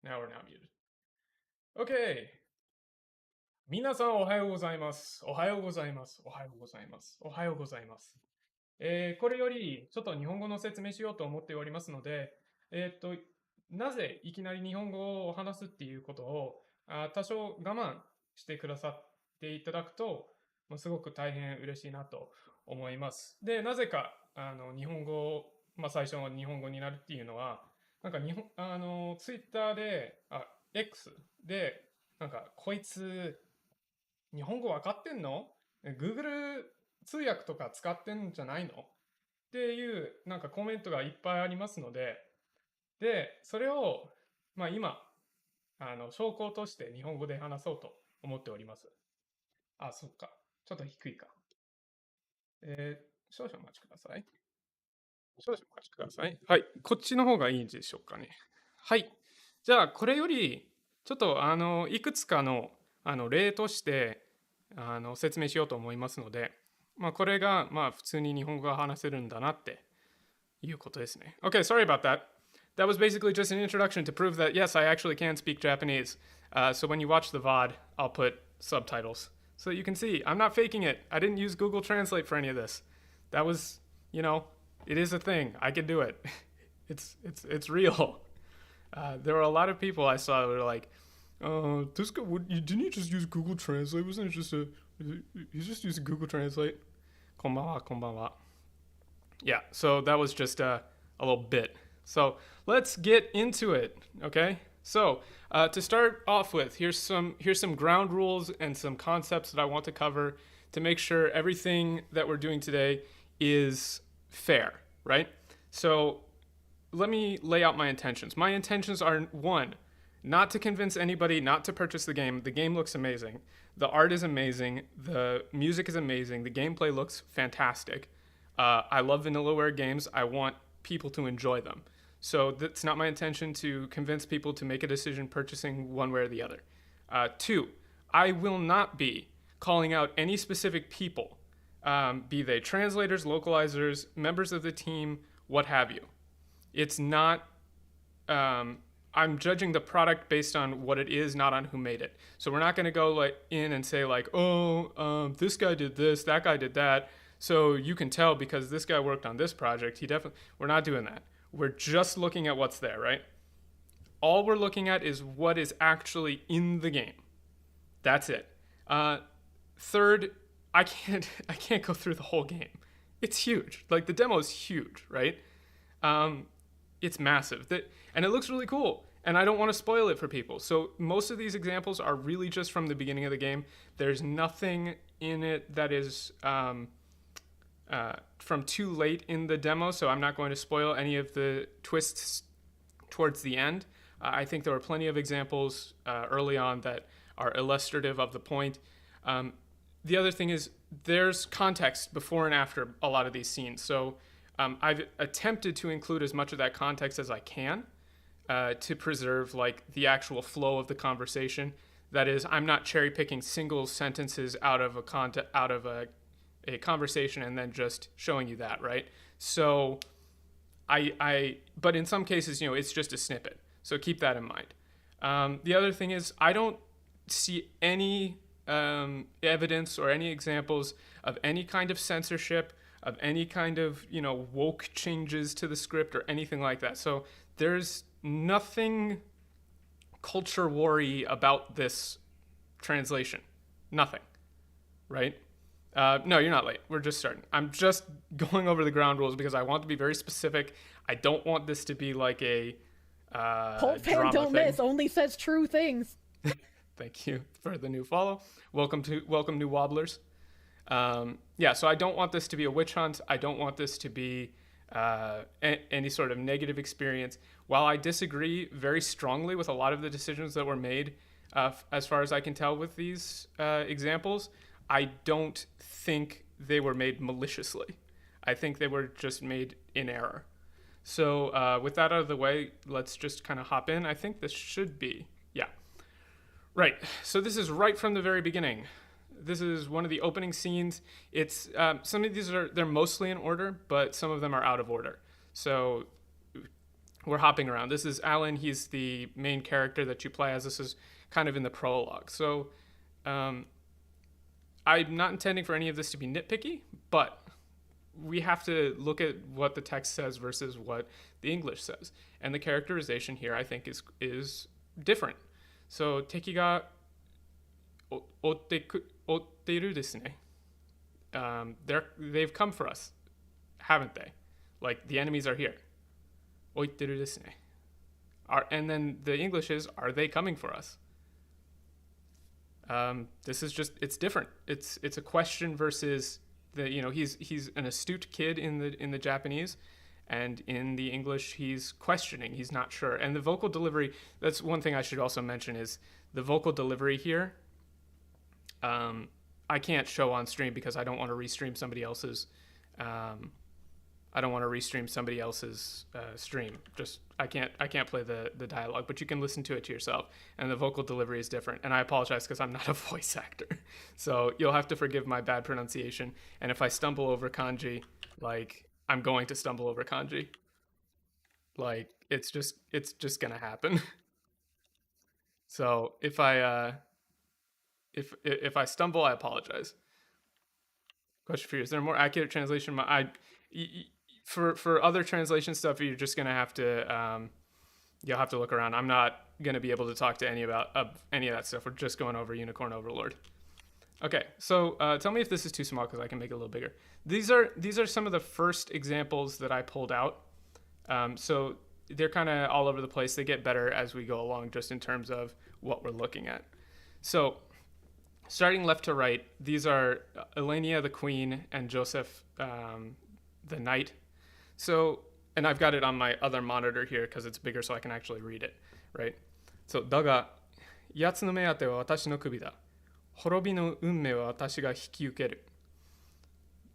Now we're not muted. Okay. 皆さんおはようございます。おはようございます。おはようございます。おはようございます。これよりちょっと日本語の説明しようと思っておりますので、なぜいきなり日本語を話すっていうことを多少我慢してくださっていただくと、すごく大変嬉しいなと思います。で、なぜか日本語、最初の日本語になるっていうのは、なんかツイッターで、X で、なんかこいつ日本語わかってんの ?Google 通訳とか使ってんじゃないのっていうなんかコメントがいっぱいありますので、で、それを、今、証拠として日本語で話そうと思っております。そっか。ちょっと低いか。少々お待ちください。少々お待ちください。はい。こっちの方がいいんでしょうかね。はい。じゃあ、これより、ちょっと、いくつかの、例として、説明しようと思いますので、これが、普通に日本語が話せるんだなっていうことですね。Okay, sorry about that. That was basically just an introduction to prove that, yes, I actually can speak Japanese. So when you watch the VOD, I'll put subtitles. So that you can see, I'm not faking it. I didn't use Google Translate for any of this. That was, it is a thing. I can do it. It's real. There were a lot of people I saw that were like, this guy, didn't he just use Google Translate? Wasn't it just he's just using Google Translate? Konbanwa, konbanwa. Yeah, so that was just a little bit. So let's get into it, okay? So to start off with, here's some ground rules and some concepts that I want to cover to make sure everything that we're doing today is fair, right? So let me lay out my intentions. My intentions are one, not to convince anybody not to purchase the game. The game looks amazing. The art is amazing. The music is amazing. The gameplay looks fantastic. I love Vanillaware games. I want people to enjoy them. So that's not my intention to convince people to make a decision purchasing one way or the other. Two, I will not be calling out any specific people, be they translators, localizers, members of the team, what have you. It's not. I'm judging the product based on what it is, not on who made it. So we're not going to go like in and say like, this guy did this, that guy did that. So you can tell because this guy worked on this project. We're not doing that. We're just looking at what's there, right? All we're looking at is what is actually in the game. That's it. Third, I can't go through the whole game. It's huge. Like the demo is huge, right? It's massive. And it looks really cool. And I don't want to spoil it for people. So most of these examples are really just from the beginning of the game. There's nothing in it that is from too late in the demo, so I'm not going to spoil any of the twists towards the end. I think there were plenty of examples early on that are illustrative of the point. The other thing is there's context before and after a lot of these scenes. So I've attempted to include as much of that context as I can to preserve like the actual flow of the conversation. That is, I'm not cherry picking single sentences out of a conversation and then just showing you that, right? So but in some cases, it's just a snippet. So keep that in mind. The other thing is I don't see any evidence or any examples of any kind of censorship, of any kind of, woke changes to the script or anything like that. So there's nothing culture war-y about this translation. Nothing, right? No, you're not late. We're just starting. I'm just going over the ground rules because I want to be very specific. I don't want this to be like a Whole fan don't miss only says true things. Thank you for the new follow. Welcome new wobblers. So I don't want this to be a witch hunt. I don't want this to be any sort of negative experience. While I disagree very strongly with a lot of the decisions that were made, as far as I can tell with these examples, I don't think they were made maliciously. I think they were just made in error. So with that out of the way, let's just kind of hop in. I think this should be, yeah. Right, so this is right from the very beginning. This is one of the opening scenes. It's some of these they're mostly in order, but some of them are out of order. So we're hopping around. This is Alan. He's the main character that you play as. This is kind of in the prologue. So um, I'm not intending for any of this to be nitpicky, but we have to look at what the text says versus what the English says. And the characterization here, I think, is different. So, 敵が追っているですね. They've come for us, haven't they? Like, the enemies are here. 追ってるですね. And then the English is, are they coming for us? This is just, it's different. It's a question versus he's an astute kid in the Japanese, and in the English he's questioning. He's not sure. And the vocal delivery, that's one thing I should also mention, is the vocal delivery here. I can't show on stream because I don't want to restream somebody else's. I don't want to restream somebody else's stream. Just I can't play the dialogue, but you can listen to it to yourself. And the vocal delivery is different. And I apologize because I'm not a voice actor, so you'll have to forgive my bad pronunciation. And if I stumble over kanji, like I'm going to stumble over kanji. Like it's just gonna happen. So if I stumble, I apologize. Question for you: is there a more accurate translation? For other translation stuff, you're just gonna have to you'll have to look around. I'm not gonna be able to talk to any of that stuff. We're just going over Unicorn Overlord. Okay, so tell me if this is too small because I can make it a little bigger. These are some of the first examples that I pulled out. So they're kind of all over the place. They get better as we go along, just in terms of what we're looking at. So starting left to right, these are Elenia the queen and Joseph the knight. So, and I've got it on my other monitor here because it's bigger so I can actually read it, right? So, だが、やつの目当ては私の首だ。滅びの運命は私が引き受ける.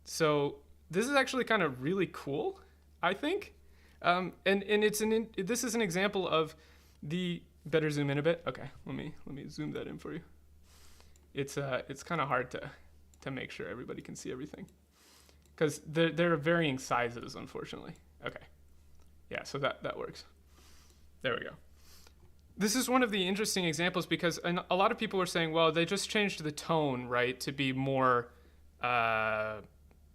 So, this is actually kind of really cool, I think. And this is an example of the, better zoom in a bit. Okay, let me zoom that in for you. It's kind of hard to make sure everybody can see everything, because there are varying sizes, unfortunately. Okay, yeah, so that works. There we go. This is one of the interesting examples because a lot of people were saying, well, they just changed the tone, right, to be more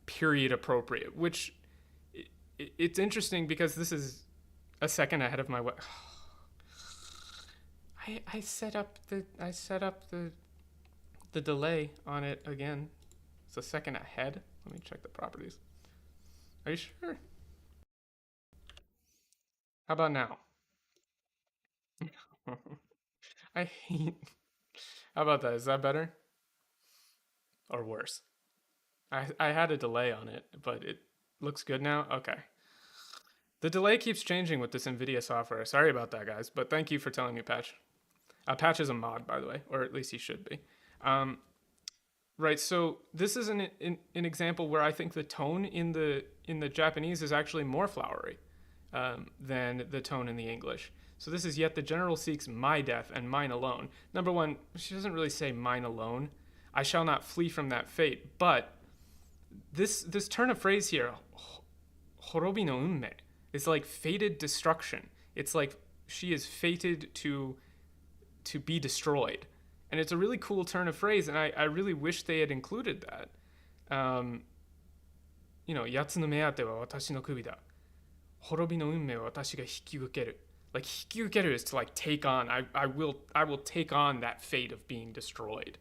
period appropriate, which it's interesting because this is a second ahead of my I set up the delay on it again. It's a second ahead. Let me check the properties. Are you sure? How about now? I hate. How about that? Is that better? Or worse? I had a delay on it, but it looks good now? Okay. The delay keeps changing with this NVIDIA software. Sorry about that, guys, but thank you for telling me, Patch. Patch is a mod, by the way, or at least he should be. Right, so this is an example where I think the tone in the Japanese is actually more flowery than the tone in the English. So this is, yet the general seeks my death and mine alone. Number one, she doesn't really say mine alone. I shall not flee from that fate. But this turn of phrase here, horobi no unme, is like fated destruction. It's like she is fated to be destroyed. And it's a really cool turn of phrase, and I really wish they had included that. Yatsu no meate wa watashi no kubi da. Horobi no unme wa watashi ga hikiukeru. Like, hikiukeru is to like take on. I will take on that fate of being destroyed.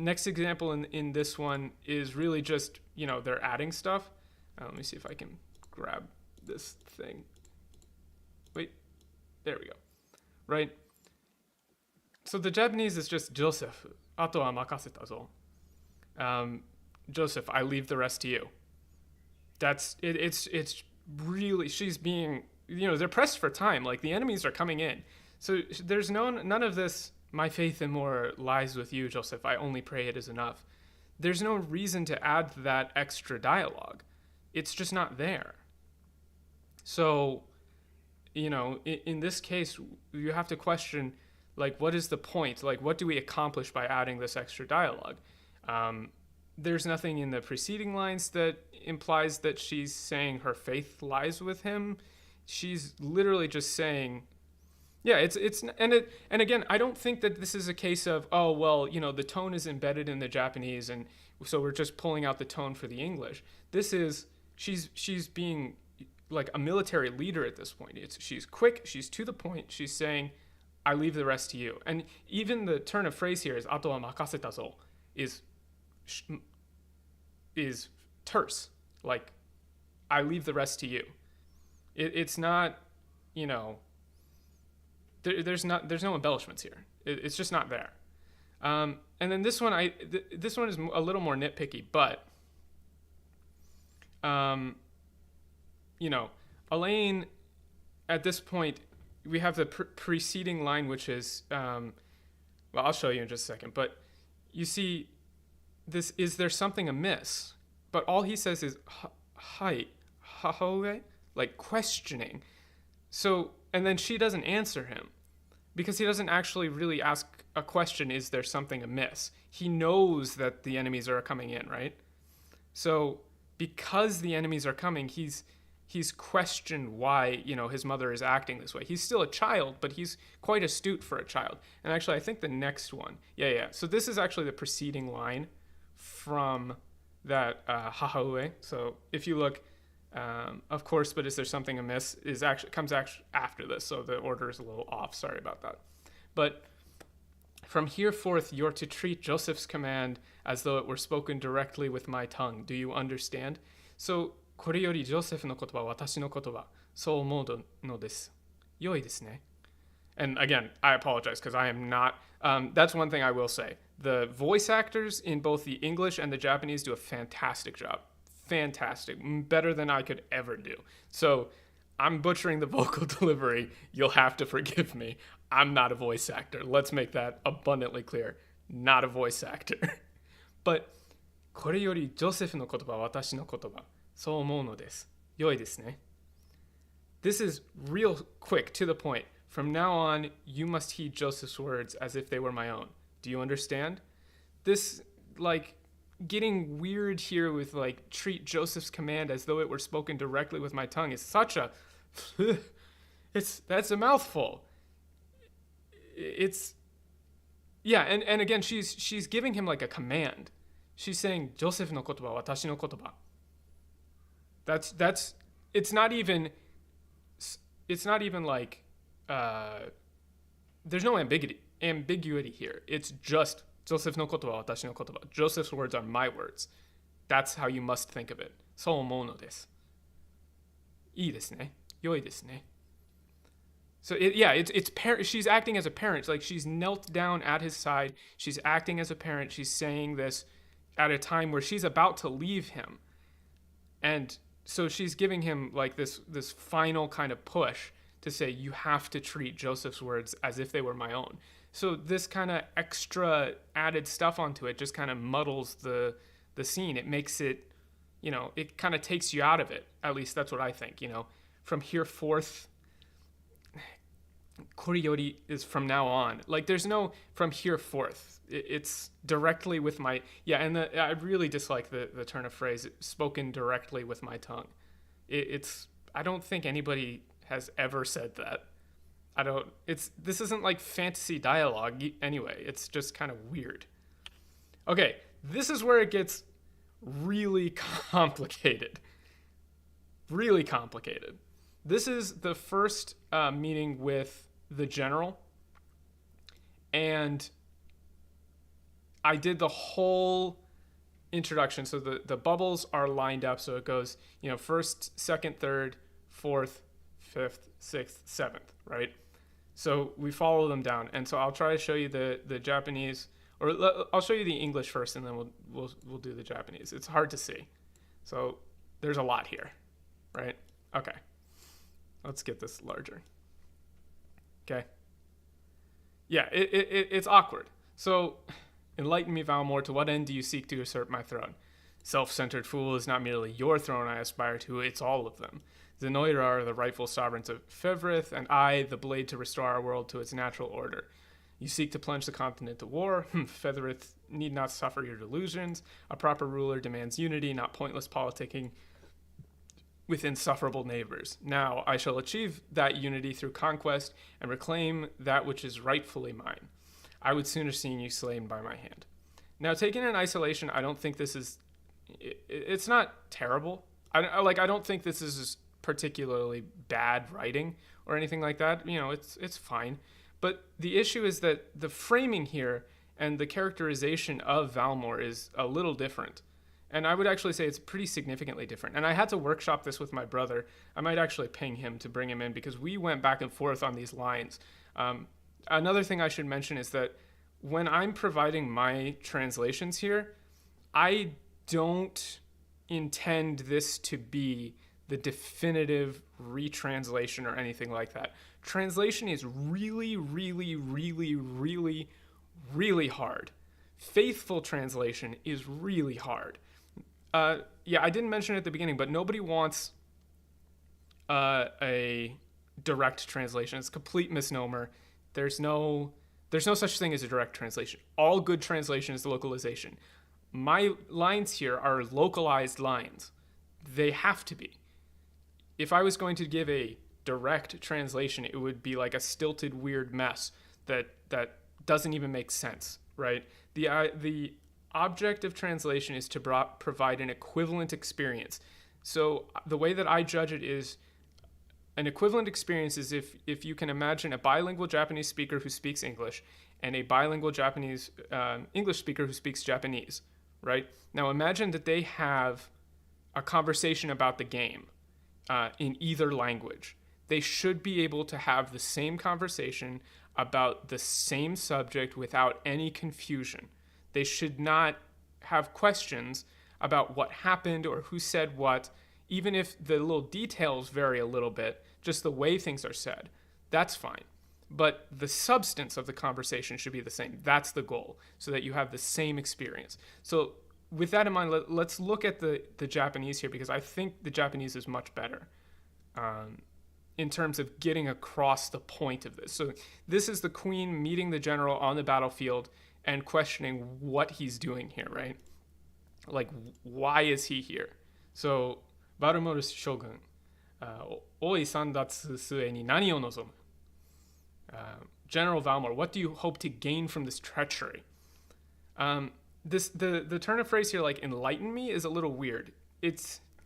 Next example in this one is really just, they're adding stuff. Let me see if I can grab this thing. Wait, there we go. Right? So the Japanese is just Joseph. Ato wa makaseta zo. Joseph, I leave the rest to you. That's it. It's really, she's being, they're pressed for time. Like, the enemies are coming in. So there's none of this, my faith and more lies with you, Joseph. I only pray it is enough. There's no reason to add that extra dialogue. It's just not there. So, in this case, you have to question, like, what is the point? Like, what do we accomplish by adding this extra dialogue? There's nothing in the preceding lines that implies that she's saying her faith lies with him. she's literally just saying, yeah, and again, I don't think that this is a case of, oh well, the tone is embedded in the Japanese, and so we're just pulling out the tone for the English. This is she's being like a military leader at this point. She's quick, she's to the point, she's saying, I leave the rest to you. And even the turn of phrase here is "ato wa makaseta zo" is is terse, like I leave the rest to you. It's not, there's no embellishments here. It's just not there. And then this one, this one is a little more nitpicky, but Elaine, at this point, we have the preceding line, which is, well, I'll show you in just a second, but you see, this is there something amiss? But all he says is "hai hahoe," like questioning. So, and then she doesn't answer him because he doesn't actually really ask a question, is there something amiss? He knows that the enemies are coming in, right? So, because the enemies are coming, he's questioned why, his mother is acting this way. He's still a child, but he's quite astute for a child. And actually, I think the next one, yeah. So this is actually the preceding line from that hahaue. So if you look, of course, but is there something amiss? Comes after this, so the order is a little off. Sorry about that. But from here forth, you're to treat Joseph's command as though it were spoken directly with my tongue. Do you understand? So これよりジョセフの言葉は私の言葉、そう思うのです。良いですね。And again, I apologize because I am not. That's one thing I will say. The voice actors in both the English and the Japanese do a fantastic job. Fantastic. Better than I could ever do. So I'm butchering the vocal delivery. You'll have to forgive me. I'm not a voice actor. Let's make that abundantly clear. Not a voice actor. But これよりジョセフの言葉は私の言葉。そう思うのです。良いですね。This is real quick, to the point. From now on, you must heed Joseph's words as if they were my own. Do you understand? This, getting weird here with, treat Joseph's command as though it were spoken directly with my tongue is such a... that's a mouthful. It's... Yeah, and again, she's giving him, a command. She's saying, Joseph no kotoba, watashi no kotoba. That's... It's not even like... there's no ambiguity here. It's just Joseph no kotoba, watashi no kotoba. Joseph's words are my words. That's how you must think of it. So omou no desu. Ii desu ne. Yoi desu ne. So she's acting as a parent. She's knelt down at his side. She's acting as a parent. She's saying this at a time where she's about to leave him. And so she's giving him this final kind of push to say, you have to treat Joseph's words as if they were my own. So this kind of extra added stuff onto it just kind of muddles the scene. It makes it, it kind of takes you out of it. At least that's what I think, From here forth, koriyori is from now on. There's no from here forth. It's directly with my... Yeah, and I really dislike the turn of phrase, spoken directly with my tongue. I don't think anybody has ever said that. This isn't fantasy dialogue anyway. It's just kind of weird. Okay, this is where it gets really complicated. Really complicated. This is the first meeting with the general, and I did the whole introduction. So the bubbles are lined up, so it goes, first, second, third, fourth, fifth, sixth, seventh, right? So we follow them down, and so I'll try to show you the Japanese, or I'll show you the English first, and then we'll do the Japanese. It's hard to see, so there's a lot here, right? Okay, let's get this larger. Okay. Yeah, it's awkward. So, enlighten me, Valmore. To what end do you seek to usurp my throne? Self-centered fool, is not merely your throne I aspire to, it's all of them. The Noira are the rightful sovereigns of Fevrith, and I, the blade to restore our world to its natural order. You seek to plunge the continent to war. Fevrith need not suffer your delusions. A proper ruler demands unity, not pointless politicking. with insufferable neighbors. Now I shall achieve that unity through conquest and reclaim that which is rightfully mine. I would sooner see you slain by my hand. Now, taken in isolation, I don't think this is. It's not terrible. I don't think this is particularly bad writing or anything like that. It's fine. But the issue is that the framing here and the characterization of Valmore is a little different. And I would actually say it's pretty significantly different. And I had to workshop this with my brother. I might actually ping him to bring him in because we went back and forth on these lines. Another thing I should mention is that when I'm providing my translations here, I don't intend this to be the definitive retranslation or anything like that. Translation is really, really, really, really, really hard. Faithful translation is really hard. Yeah, I didn't mention it at the beginning, but nobody wants a direct translation. It's a complete misnomer. There's no such thing as a direct translation. All good translation is localization. My lines here are localized lines. They have to be. If I was going to give a direct translation, it would be like a stilted, weird mess that doesn't even make sense, right? The object of translation is to provide an equivalent experience. So the way that I judge it is an equivalent experience is if you can imagine a bilingual Japanese speaker who speaks English and a bilingual Japanese English speaker who speaks Japanese, right? Now imagine that they have a conversation about the game in either language. They should be able to have the same conversation about the same subject without any confusion. They should not have questions about what happened or who said what, even if the little details vary a little bit, just the way things are said. That's fine. But the substance of the conversation should be the same. That's the goal, so that you have the same experience. So with that in mind, let's look at the Japanese here, because I think the Japanese is much better in terms of getting across the point of this. So this is the queen meeting the general on the battlefield and questioning what he's doing here, right? Like, why is he here? So, Barumoru Shogun, Oi sandatsu sue ni nani o nozomu? General Valmore, what do you hope to gain from this treachery? The turn of phrase here, like enlighten me, is a little weird.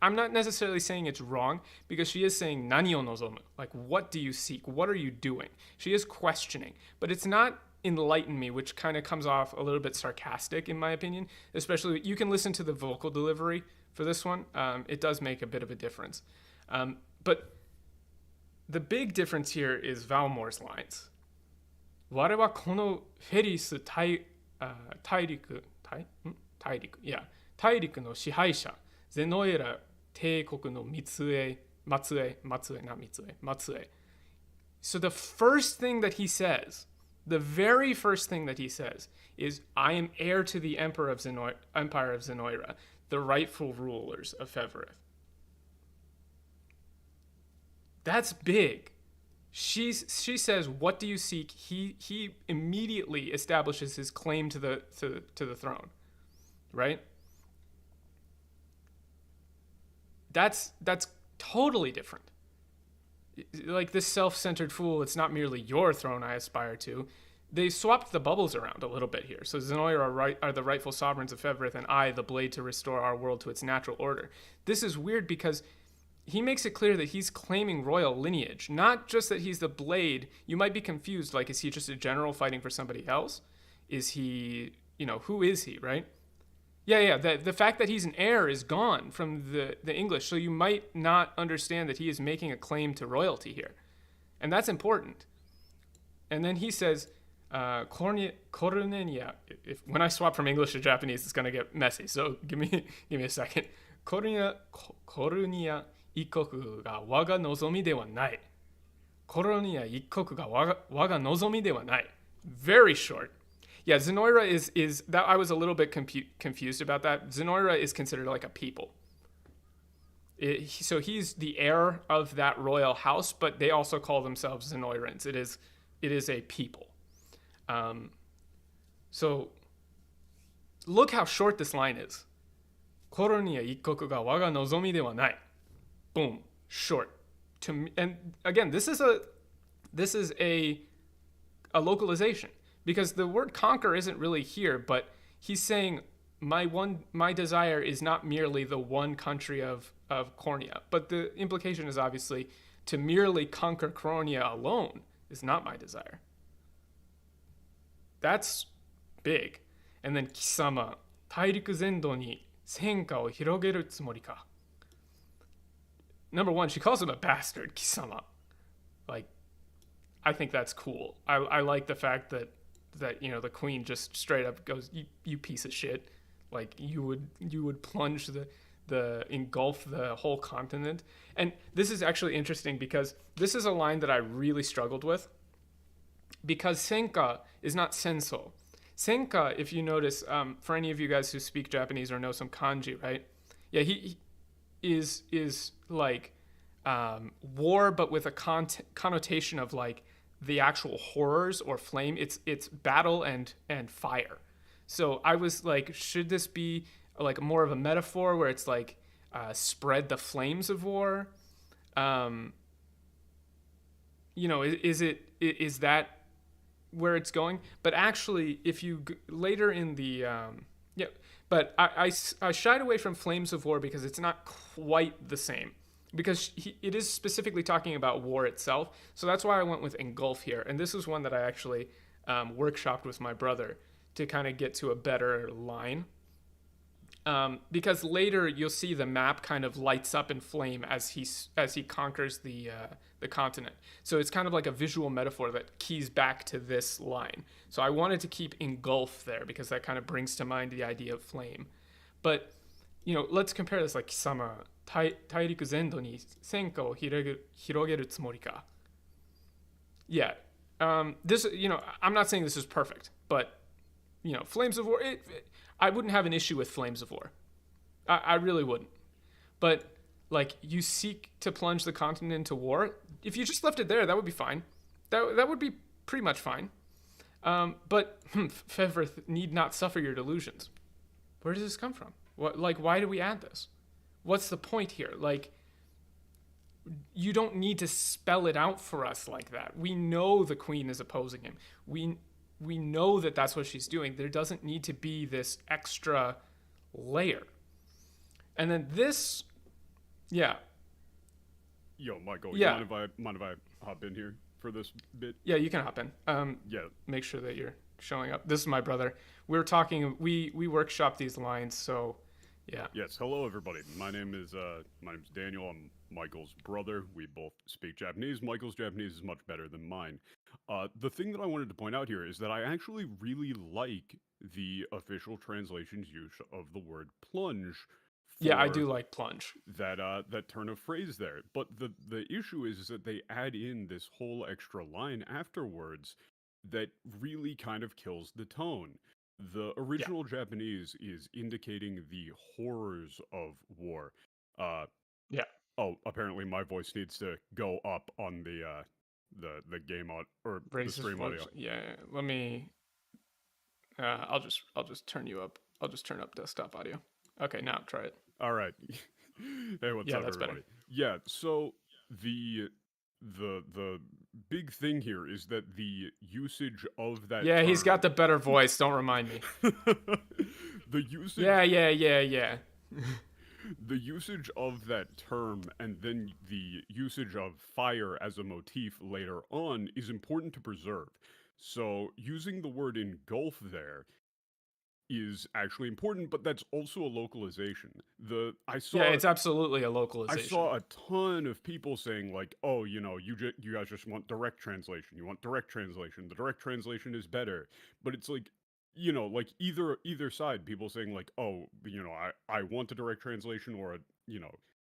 I'm not necessarily saying it's wrong, because she is saying nani o nozomu, like what do you seek? What are you doing? She is questioning, but it's not enlighten me, which kind of comes off a little bit sarcastic in my opinion. Especially, you can listen to the vocal delivery for this one. It does make a bit of a difference. But the big difference here is Valmore's lines. 我はこのフェリス大陸の支配者ゼノエラ帝国の末裔 So the first thing that he says, the very first thing that he says is, I am heir to the Empire of Zenoira, the rightful rulers of Feverith. That's big. She says, what do you seek? He immediately establishes his claim to the throne, right? That's totally different. Like this self-centered fool, it's not merely your throne I aspire to. They swapped the bubbles around a little bit here. So Zenoira are the rightful sovereigns of Feverith, and I, the blade to restore our world to its natural order. This is weird because he makes it clear that he's claiming royal lineage, not just that he's the blade. You might be confused, like, is he just a general fighting for somebody else? Is he, who is he, right? Yeah, the fact that he's an heir is gone from the English, so you might not understand that he is making a claim to royalty here. And that's important. And then he says, Kornenia, when I swap from English to Japanese, it's going to get messy, so give me a second. Kornenia ikoku ga waga nozomi de wa nai. Kornenia ikoku ga waga nozomi de wa nai. Very short. Yeah, Zenoira is that I was a little bit confused about that. Zenoira is considered like a people. So he's the heir of that royal house, but they also call themselves Zenoirans. It is a people. So look how short this line is. Koroniya ikkoku ga waga nozomi de wa nai. Boom, short. And again, this is a localization because the word conquer isn't really here, but he's saying my desire is not merely the one country of Cornea, but the implication is obviously to merely conquer Cornea alone is not my desire. That's big. And then 貴様、大陸全土に戦火を広げるつもりか。Number one, she calls him a bastard, 貴様. Like, I think that's cool. I like the fact that the queen just straight up goes, you piece of shit. Like you would plunge the engulf the whole continent. And this is actually interesting because this is a line that I really struggled with. Because senka is not senso. Senka, if you notice, for any of you guys who speak Japanese or know some kanji, right? Yeah, he is like war, but with a connotation of like the actual horrors or flame. It's battle and fire. So I was like, should this be like more of a metaphor where it's like spread the flames of war? Is that where it's going? But actually, if you later in the but I shied away from Flames of War because it's not quite the same. Because it is specifically talking about war itself. So that's why I went with Engulf here. And this is one that I actually workshopped with my brother to kind of get to a better line. Because later you'll see the map kind of lights up in flame as he conquers the continent. So it's kind of like a visual metaphor that keys back to this line. So I wanted to keep Engulf there because that kind of brings to mind the idea of flame. But let's compare this like Kisama, 大陸全土に戦火を広げるつもりか. Yeah. This, I'm not saying this is perfect, but, Flames of War, I wouldn't have an issue with Flames of War. I really wouldn't. But, like, you seek to plunge the continent into war. If you just left it there, that would be fine. That would be pretty much fine. But Fevrith need not suffer your delusions. Where does this come from? Why do we add this? What's the point here? Like, you don't need to spell it out for us like that. We know the queen is opposing him. We know that that's what she's doing. There doesn't need to be this extra layer. And then this, yeah. Yo, Michael, yeah. You mind if I hop in here for this bit? Yeah, you can hop in. Yeah. Make sure that you're showing up. This is my brother. We were talking, we workshop these lines, so yeah. Yes. Hello, everybody. My name's Daniel. I'm Michael's brother. We both speak Japanese. Michael's Japanese is much better than mine. The thing that I wanted to point out here is that I actually really like the official translation's use of the word plunge. Yeah, I do like plunge. That turn of phrase there. But the issue is that they add in this whole extra line afterwards that really kind of kills the tone. The original Japanese is indicating the horrors of war. Yeah. Oh, apparently my voice needs to go up on the game or the stream audio. Yeah. Let me. I'll just turn you up. I'll just turn up desktop audio. Okay, now try it. All right. Hey, what's up, that's everybody? better. Yeah. So the big thing here is that the usage of that. Yeah, term, he's got the better voice. Don't remind me. The usage. Yeah. The usage of that term and then the usage of fire as a motif later on is important to preserve. So using the word engulf there is actually important, but that's also a localization. It's absolutely a localization. I saw a ton of people saying like, "Oh, you guys just want direct translation. You want direct translation. The direct translation is better." But it's like, like either side, people saying like, "Oh, I want a direct translation," or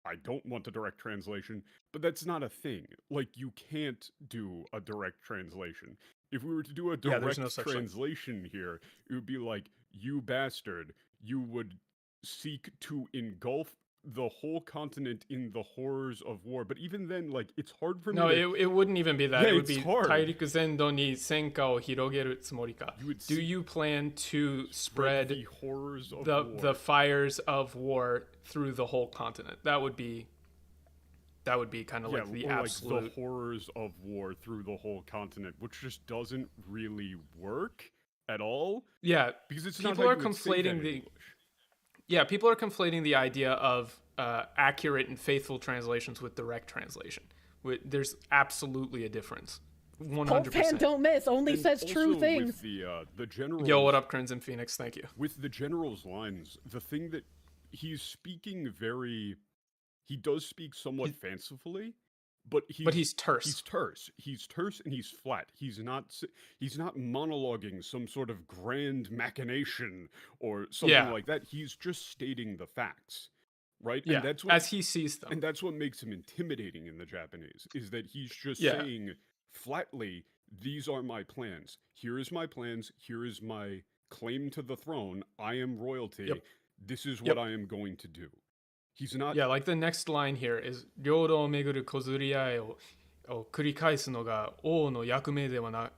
I don't want a direct translation. But that's not a thing. Like, you can't do a direct translation. If we were to do a direct translation here, it would be like, "You bastard, you would seek to engulf the whole continent in the horrors of war." But even then, like, it's hard for me to... it wouldn't even be that. Yeah, it would be hard. 大陸全土に戦火を広げるつもりか. Do you plan to spread the horrors of the fires of war through the whole continent? That would be That would be kind of like the or absolute. like the horrors of war through the whole continent, which just doesn't really work at all. Yeah, Because it's not people how are you would say that conflating in the. English. Yeah, people are conflating the idea of accurate and faithful translations with direct translation. There's absolutely a difference. Pulp fan 100%. don't miss. Only And says true also things. with the general's, Yo, what up, Crimson Phoenix? Thank you. with the general's lines, the thing that he's speaking he does speak somewhat fancifully, but he's terse. He's terse. He's terse and he's flat. He's not monologuing some sort of grand machination or something like that. He's just stating the facts, right? Yeah, and that's what, as he sees them. And that's what makes him intimidating in the Japanese, is that he's just saying flatly, these are my plans. Here is my plans. Here is my claim to the throne. I am royalty. Yep. This is what I am going to do. He's not. Yeah, like the next line here is 領土をめぐる小競り合いを繰り返すのが王の役目ではな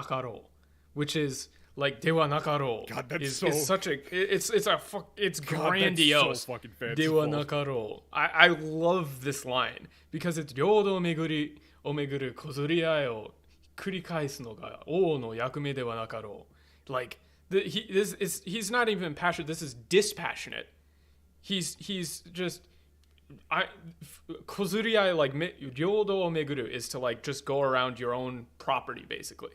かろう, which is like ではなかろう. God, that's is so. such a it's God, grandiose. that's so fucking では fanciful. なかろう. I love this line because it's 領土をめぐる小競り合いを繰り返すのが王の役目ではなかろう. Like he's not even passionate. This is dispassionate. He's just kozuriai, like ryodo o meguru, is to like just go around your own property basically.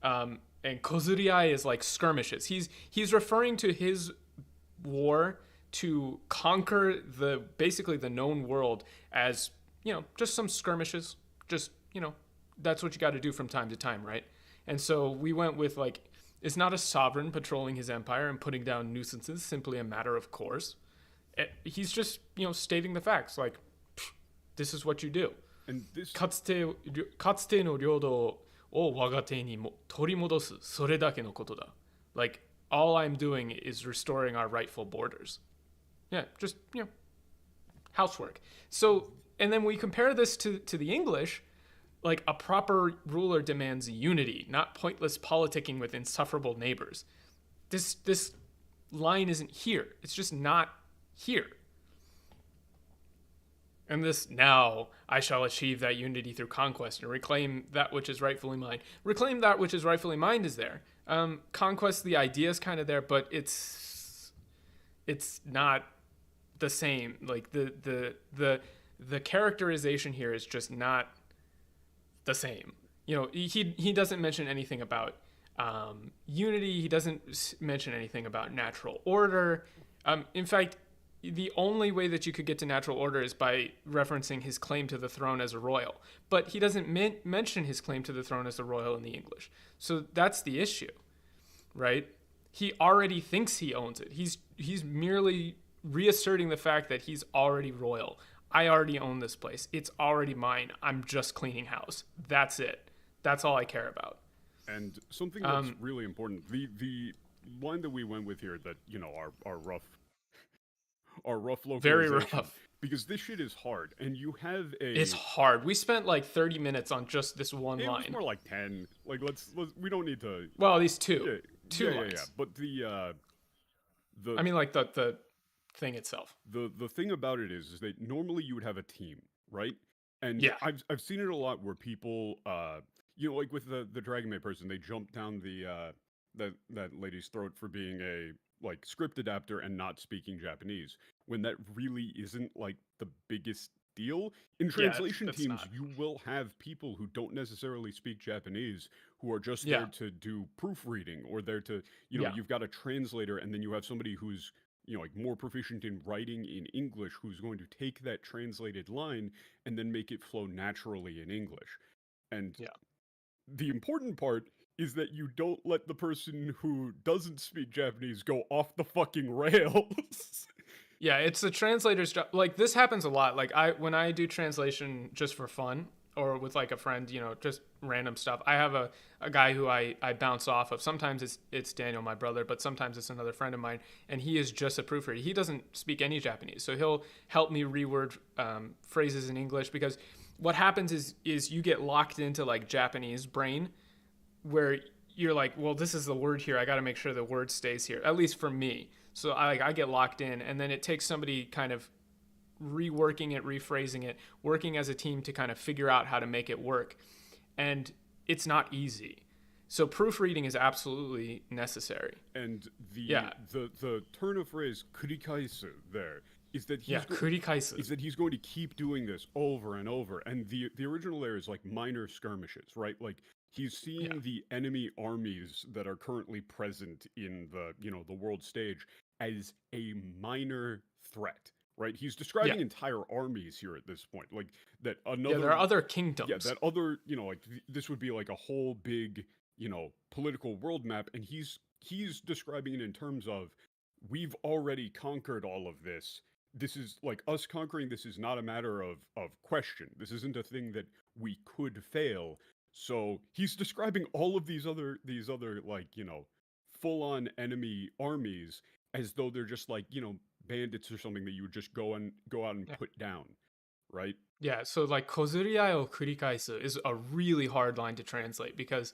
And kozuriai is like skirmishes. He's referring to his war to conquer basically the known world as, just some skirmishes. Just, that's what you got to do from time to time, right? And so we went with like, it's not a sovereign patrolling his empire and putting down nuisances, simply a matter of course. He's just, stating the facts. Like, this is what you do. And this. かつての領土を我が手に取り戻す、それだけのことだ. Like, all I'm doing is restoring our rightful borders. Yeah, just, housework. So, and then we compare this to the English. Like, a proper ruler demands unity, not pointless politicking with insufferable neighbors. This line isn't here. It's just not here. And this, now I shall achieve that unity through conquest and reclaim that which is rightfully mine. Reclaim that which is rightfully mine is there. Conquest, the idea is kind of there, but it's not the same. Like the characterization here is just not the same. He doesn't mention anything about unity. He doesn't mention anything about natural order. In fact, the only way that you could get to natural order is by referencing his claim to the throne as a royal. But he doesn't mention his claim to the throne as a royal in the English. So that's the issue, right? He already thinks he owns it. He's merely reasserting the fact that he's already royal. I already own this place. It's already mine. I'm just cleaning house. That's it. That's all I care about. And something that's really important, the line that we went with here that, our rough localization. Very rough. Because this shit is hard, and you have It's hard. We spent like 30 minutes on just this one line. It was more like 10. Like, let's we don't need to... Well, these two. Two lines. Yeah. But the... I mean, like, the thing itself. The thing about it is that normally you would have a team, right? And yeah. I've seen it a lot where people, like with the Dragon Maid person, they jump down that lady's throat for being a script adapter and not speaking Japanese, when that really isn't like the biggest deal. In translation teams, you will have people who don't necessarily speak Japanese who are just there to do proofreading, or there to, you've got a translator, and then you have somebody who's more proficient in writing in English, who's going to take that translated line and then make it flow naturally in English. And the important part is that you don't let the person who doesn't speak Japanese go off the fucking rails. Yeah, it's the translator's job. Like, this happens a lot. Like, when I do translation just for fun, or with like a friend, just random stuff, I have a guy who I bounce off of. Sometimes it's Daniel, my brother, but sometimes it's another friend of mine, and he is just a proofreader. He doesn't speak any Japanese, so he'll help me reword phrases in English, because what happens is you get locked into like Japanese brain, where you're like, well, this is the word here. I got to make sure the word stays here, at least for me. So I get locked in, and then it takes somebody kind of reworking it, rephrasing it, working as a team to kind of figure out how to make it work. And it's not easy. So proofreading is absolutely necessary. And Yeah. the turn of phrase kurikaisu there is that he's going to keep doing this over and over. And the original there is like minor skirmishes, right? Like he's seeing the enemy armies that are currently present in the the world stage as a minor threat. Right, he's describing entire armies here at this point, like that. Another, there are other kingdoms. Yeah, that other, like this would be like a whole big, political world map, and he's describing it in terms of we've already conquered all of this. This is like us conquering this is not a matter of question. This isn't a thing that we could fail. So he's describing all of these other like full on enemy armies as though they're just like bandits or something that you would just go out and put down, right? Yeah, so like kozuriai o kurikaisu is a really hard line to translate because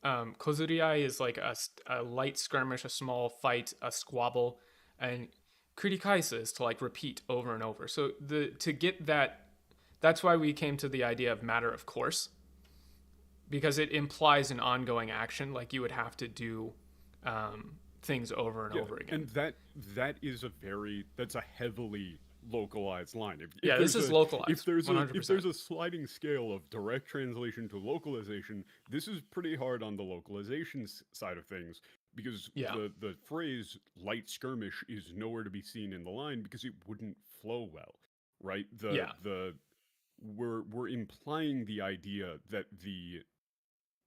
kozuriai is like a light skirmish, a small fight, a squabble, and kurikaisu is to like repeat over and over. So to get that's why we came to the idea of matter of course, because it implies an ongoing action, like you would have to do things over and over again. And that's a heavily localized line. If this is localized. If there's a sliding scale of direct translation to localization, this is pretty hard on the localization side of things because the phrase light skirmish is nowhere to be seen in the line because it wouldn't flow well, right? We're implying the idea that the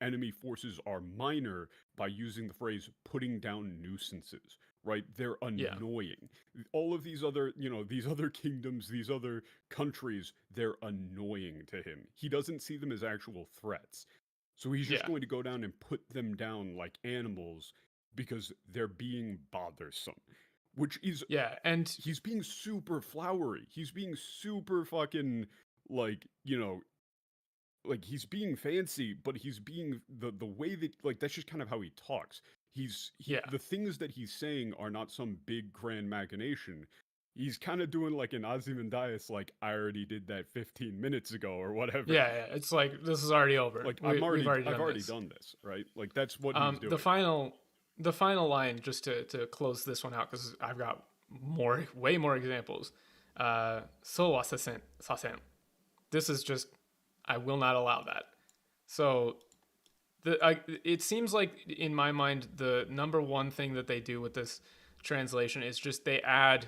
enemy forces are minor by using the phrase putting down nuisances, right? They're annoying. All of these other, these other kingdoms, these other countries, they're annoying to him. He doesn't see them as actual threats. So he's just going to go down and put them down like animals because they're being bothersome. Which is, and he's being super flowery. He's being super fucking, like, like he's being fancy, but he's being the way that, like, that's just kind of how he talks. The things that he's saying are not some big grand machination. He's kind of doing like an Ozymandias, like, I already did that 15 minutes ago or whatever. Yeah, it's like this is already over. Like I've already done this, right? Like that's what he's doing. The final line, just to close this one out, because I've got way more examples. So wa sasen. This is just, I will not allow that. So it seems like, in my mind, the number one thing that they do with this translation is just they add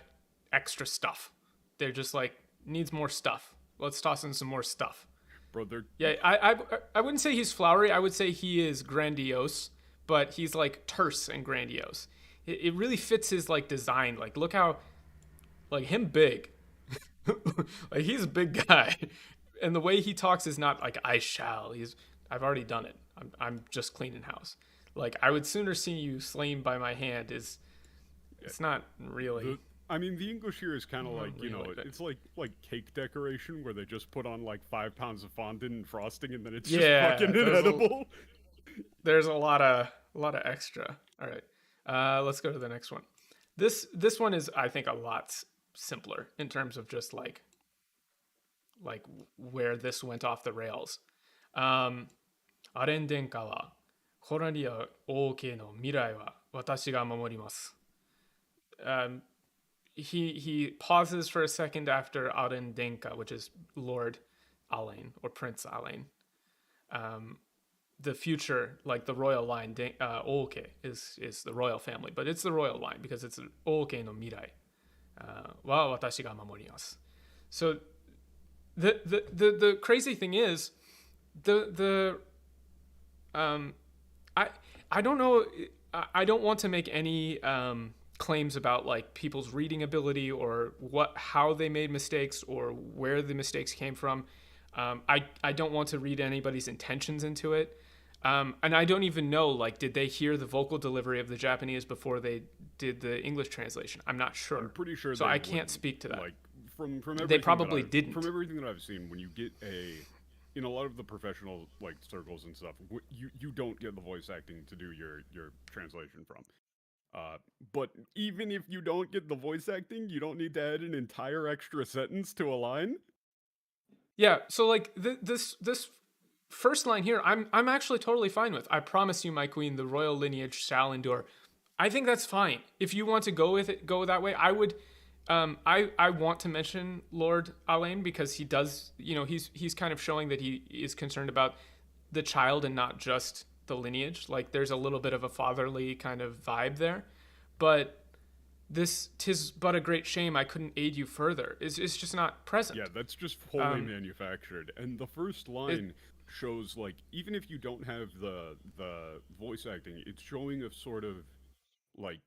extra stuff. They're just like, needs more stuff. Let's toss in some more stuff. Bro, I wouldn't say he's flowery. I would say he is grandiose, but he's like terse and grandiose. It really fits his like design. Like, look how, like, him big. Like, he's a big guy. And the way he talks is not like I shall. I've already done it. I'm just cleaning house. Like, I would sooner see you slain by my hand. It's not really. The English here is kind of like, it's like cake decoration where they just put on like 5 pounds of fondant and frosting and then it's just fucking inedible. There's a lot of extra. All right, let's go to the next one. This one is, I think, a lot simpler in terms of just like where this went off the rails. Aren denka wa korari ya oke no mirai wa watashi ga mamorimasu. He pauses for a second after Aren denka, which is Lord Elaine or Prince Elaine. The future, like the royal line, oke is the royal family, but it's the royal line because it's oke no mirai wa watashi ga mamorimasu. So the crazy thing is, I don't know. I don't want to make any claims about like people's reading ability or how they made mistakes or where the mistakes came from. I don't want to read anybody's intentions into it. And I don't even know, like, did they hear the vocal delivery of the Japanese before they did the English translation? I'm not sure. I'm pretty sure. So I can't speak to that. Like, from everything they probably didn't. From everything that I've seen, when you get in a lot of the professional like circles and stuff, you don't get the voice acting to do your translation from. Uh, but even if you don't get the voice acting, you don't need to add an entire extra sentence to a line. Yeah, so like this first line here, I'm actually totally fine with. I promise you, my queen, the royal lineage shall endure. I think that's fine. If you want to go with it, go that way. I would. I want to mention Lord Alain because he does. You know, he's kind of showing that he is concerned about the child and not just the lineage. Like there's a little bit of a fatherly kind of vibe there, but this "'tis but a great shame I couldn't aid you further" is just not Yeah, present. that's just wholly manufactured. And the first It, line shows like even if you don't have the voice acting, it's showing a sort of like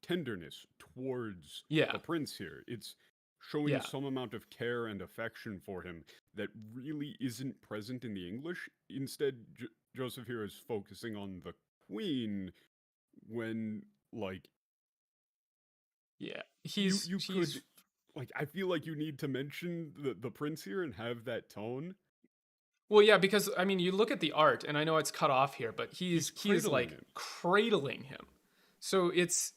tenderness towards yeah, the prince here. It's showing yeah. some amount of care and affection for him that really isn't present in the English. Instead, Joseph here is focusing on the queen when like Yeah, you he's could like I feel like you need to mention the prince here and have that tone. well, yeah, because I mean, you look at the art, and I know it's cut off here, but He's he is cradling like him. cradling him. So it's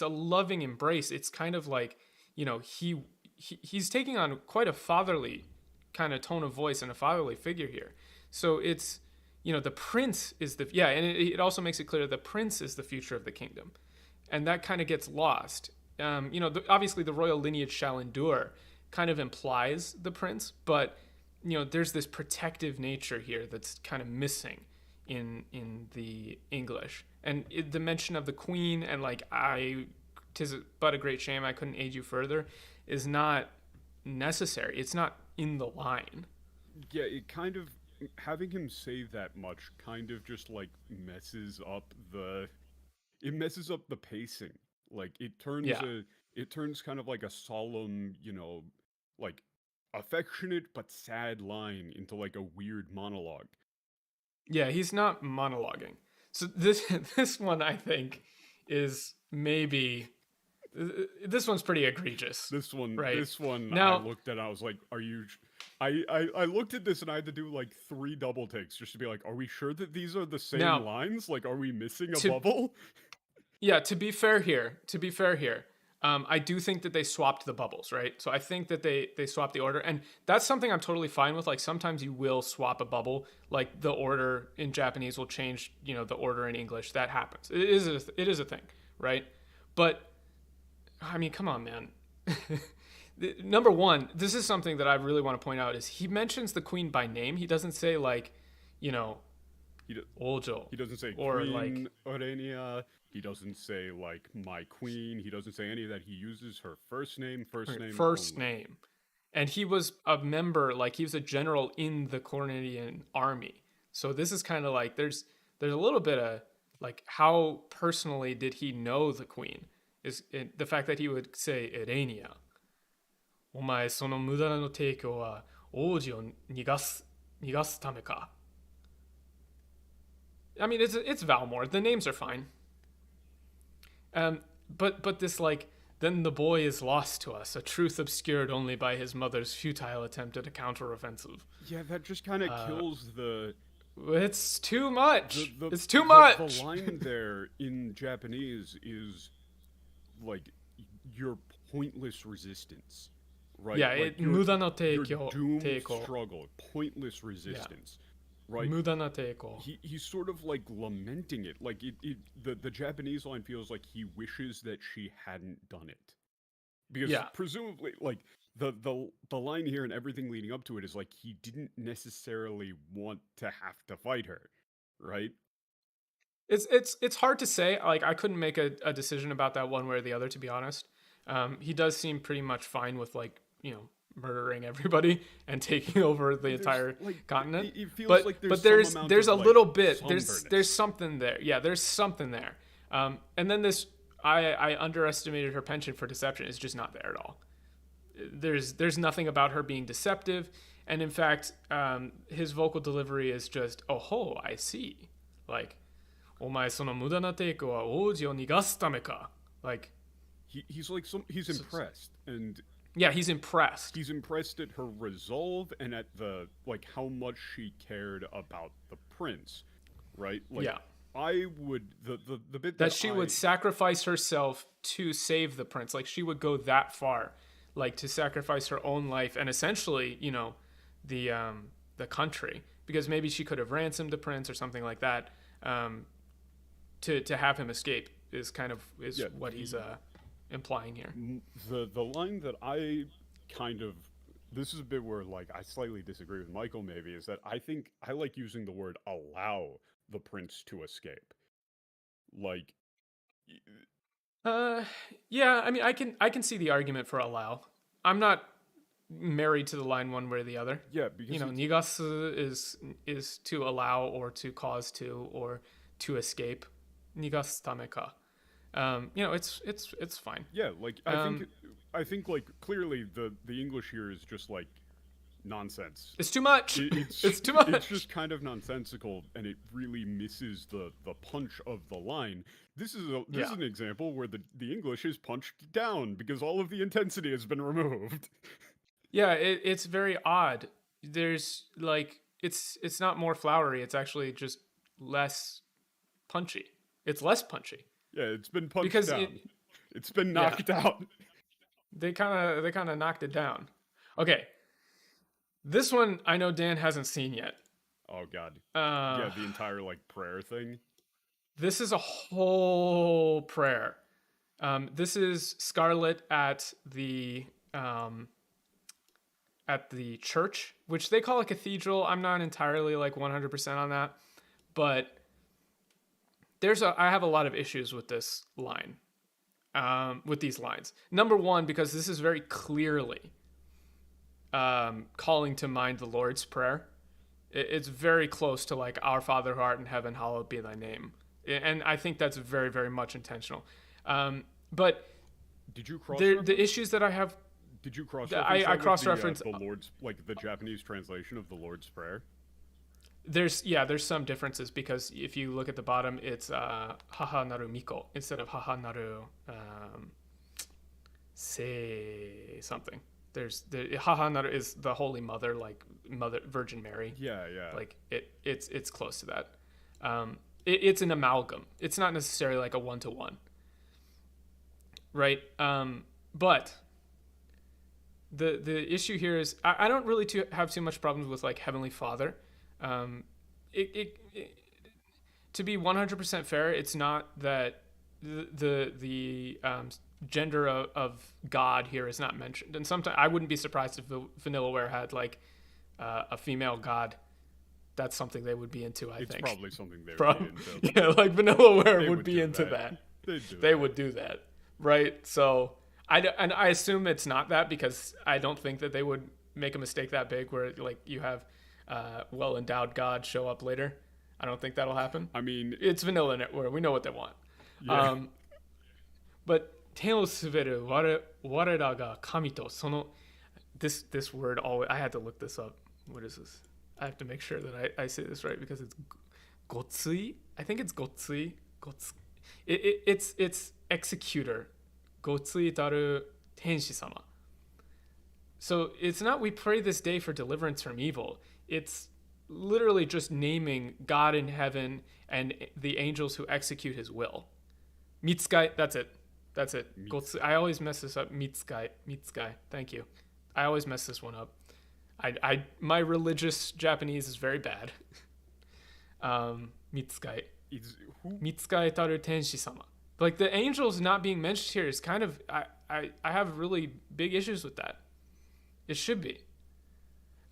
a loving embrace. It's kind of like you know he's taking on quite a fatherly kind of tone of voice and a fatherly figure here. So it's you know the prince is the yeah, and it also makes it clear the prince is the future of the kingdom, and that kind of gets lost. You know, obviously the royal lineage shall endure kind of implies the prince, but you know there's this protective nature here that's kind of missing in the English, and the mention of the queen and like I, 'tis but a great shame I couldn't aid you further, is not necessary. It's not in the line. Yeah, it kind of having him say that much kind of just like messes up the pacing. Like Yeah, it turns kind of like a solemn, like affectionate but sad line into like a weird monologue. yeah, he's not monologuing. So this this one I think is maybe this one's pretty egregious, right? This one I Now, looked at and I was like, are you I looked at this and I had to do like 3 double takes just to be like, are we sure that these are the same now lines? Like are we missing a to bubble? yeah, to be fair here, I do think that they swapped the bubbles, right? So I think that they swapped the order, and that's something I'm totally fine with. Like sometimes you will swap a bubble, like the order in Japanese will change, you know, the order in English. That happens. It is a thing, right? But I mean, come on, man. Number one, this is something that I really want to point out is he mentions the queen by name. He doesn't say like, you know, He do- Ojo he doesn't say or like Queen Orenia. He doesn't say like my queen. He doesn't say any of that. He uses her first name first only. name. And he was a member, like he was a general in the Cornelian army. So this is kind of like there's a little bit of like how personally did he know the queen is the fact that he would say Erenia. お前その無駄なの提供は王子を逃がすためか. I mean, it's Valmore. The names are fine. But this like then the boy is lost to us, a truth obscured only by his mother's futile attempt at a counteroffensive. Yeah, that just kind of kills It's too much. the It's too the much. line there in Japanese is like your pointless resistance, right? Yeah, Like muda no your teiko. doomed Teiko. struggle, pointless Yeah, resistance, right? muda no teiko. He's sort of like lamenting it. Like the Japanese line feels like he wishes that she hadn't done it. Because Yeah, presumably like the line here and everything leading up to it is like he didn't necessarily want to have to fight her, right? it's hard to say. Like I couldn't make a decision about that one way or the other, to be honest. He does seem pretty much fine with like you know murdering everybody and taking over the There's entire like continent. it feels But like but there's some amount there's of a like little bit there's somberness. something there. Yeah, there's something there. And then this I underestimated her penchant for deception. It's just not there at all. There's nothing about her being deceptive, and in fact, his vocal delivery is just oh ho I see, like お前その無駄な抵抗は王子を逃がすためか. Like, He's impressed and yeah, he's impressed. he's impressed at her resolve and at the like how much she cared about the prince, right? Like Yeah. I would the bit That she would I sacrifice herself to save the prince. Like she would go that far, like to sacrifice her own life and essentially, the country, because maybe she could have ransomed the prince or something like that, to have him escape is yeah what he's implying here. the line that I kind of this is a bit where like I slightly disagree with Michael maybe is that I think I like using the word allow the prince to escape. Like Uh, yeah, I mean, I can see the argument for allow. I'm not married to the line one way or the other. yeah, because it's Nigasu is to allow or to cause to or to escape. Nigasu tameka. It's fine. yeah, like Um, I think like clearly the English here is just like nonsense. it's too much. It's It's too it's much. just kind of nonsensical and it really misses the punch of the line. This is Yeah. an example where the English is punched down because all of the intensity has been removed. Yeah, it's very odd. There's like it's not more flowery. It's actually just less punchy. It's less punchy Yeah, it's been punched because it down. It's been yeah knocked out. they kind of knocked it down. Okay, this one I know Dan hasn't seen yet. Oh god. Uh, Yeah, the entire like prayer thing. this is a whole prayer. This is Scarlet um, at the church, which they call a cathedral. I'm not entirely like 100% on that, but I have a lot of issues with this line, with these lines. Number one, because this is very clearly calling to mind the Lord's Prayer. It's very close to like Our Father who art in heaven, hallowed be thy name, and I think that's very very much intentional. But Did you cross the issues that I have, Did you cross I reference cross-reference. the Lord's like the Japanese translation of the Lord's Prayer? There's some differences because if you look at the bottom, it's haha naru miko instead of haha naru say something. There's the haha naru is the Holy Mother, like Mother Virgin Mary. Yeah, yeah. Like it's close to that. It's an amalgam. It's not necessarily like a one-to-one, right? But the issue here is I don't really have too much problems with like Heavenly Father. Um, it to be 100% fair, it's not that the gender of God here is not mentioned, and sometimes I wouldn't be surprised if Vanillaware had like a female God. That's something they would be into. I It's think probably something they would from be into. yeah, like Vanillaware They would be do into that. that. They do. Would do that, right? So and I assume it's not that because I don't think that they would make a mistake that big where like you have well endowed God show up later. I don't think that'll happen. I mean, It's vanilla where we know what they want. yeah. But 手を滑る我らが神とその this word always I had to look this up. What is this? I have to make sure that I say this right because it's gotsui. I think it's gotsui. It's executor. Gotsui taru tenshi sama. So it's not we pray this day for deliverance from evil. It's literally just naming God in heaven and the angels who execute his will. Mitsukai, that's it. That's it. I always mess this up. Mitsukai. Thank you. I always mess this one up. My religious Japanese is very bad. Mitsukai. Mitsukai taru tenshi sama. Like the angels not being mentioned here is kind of I have really big issues with that. It should be.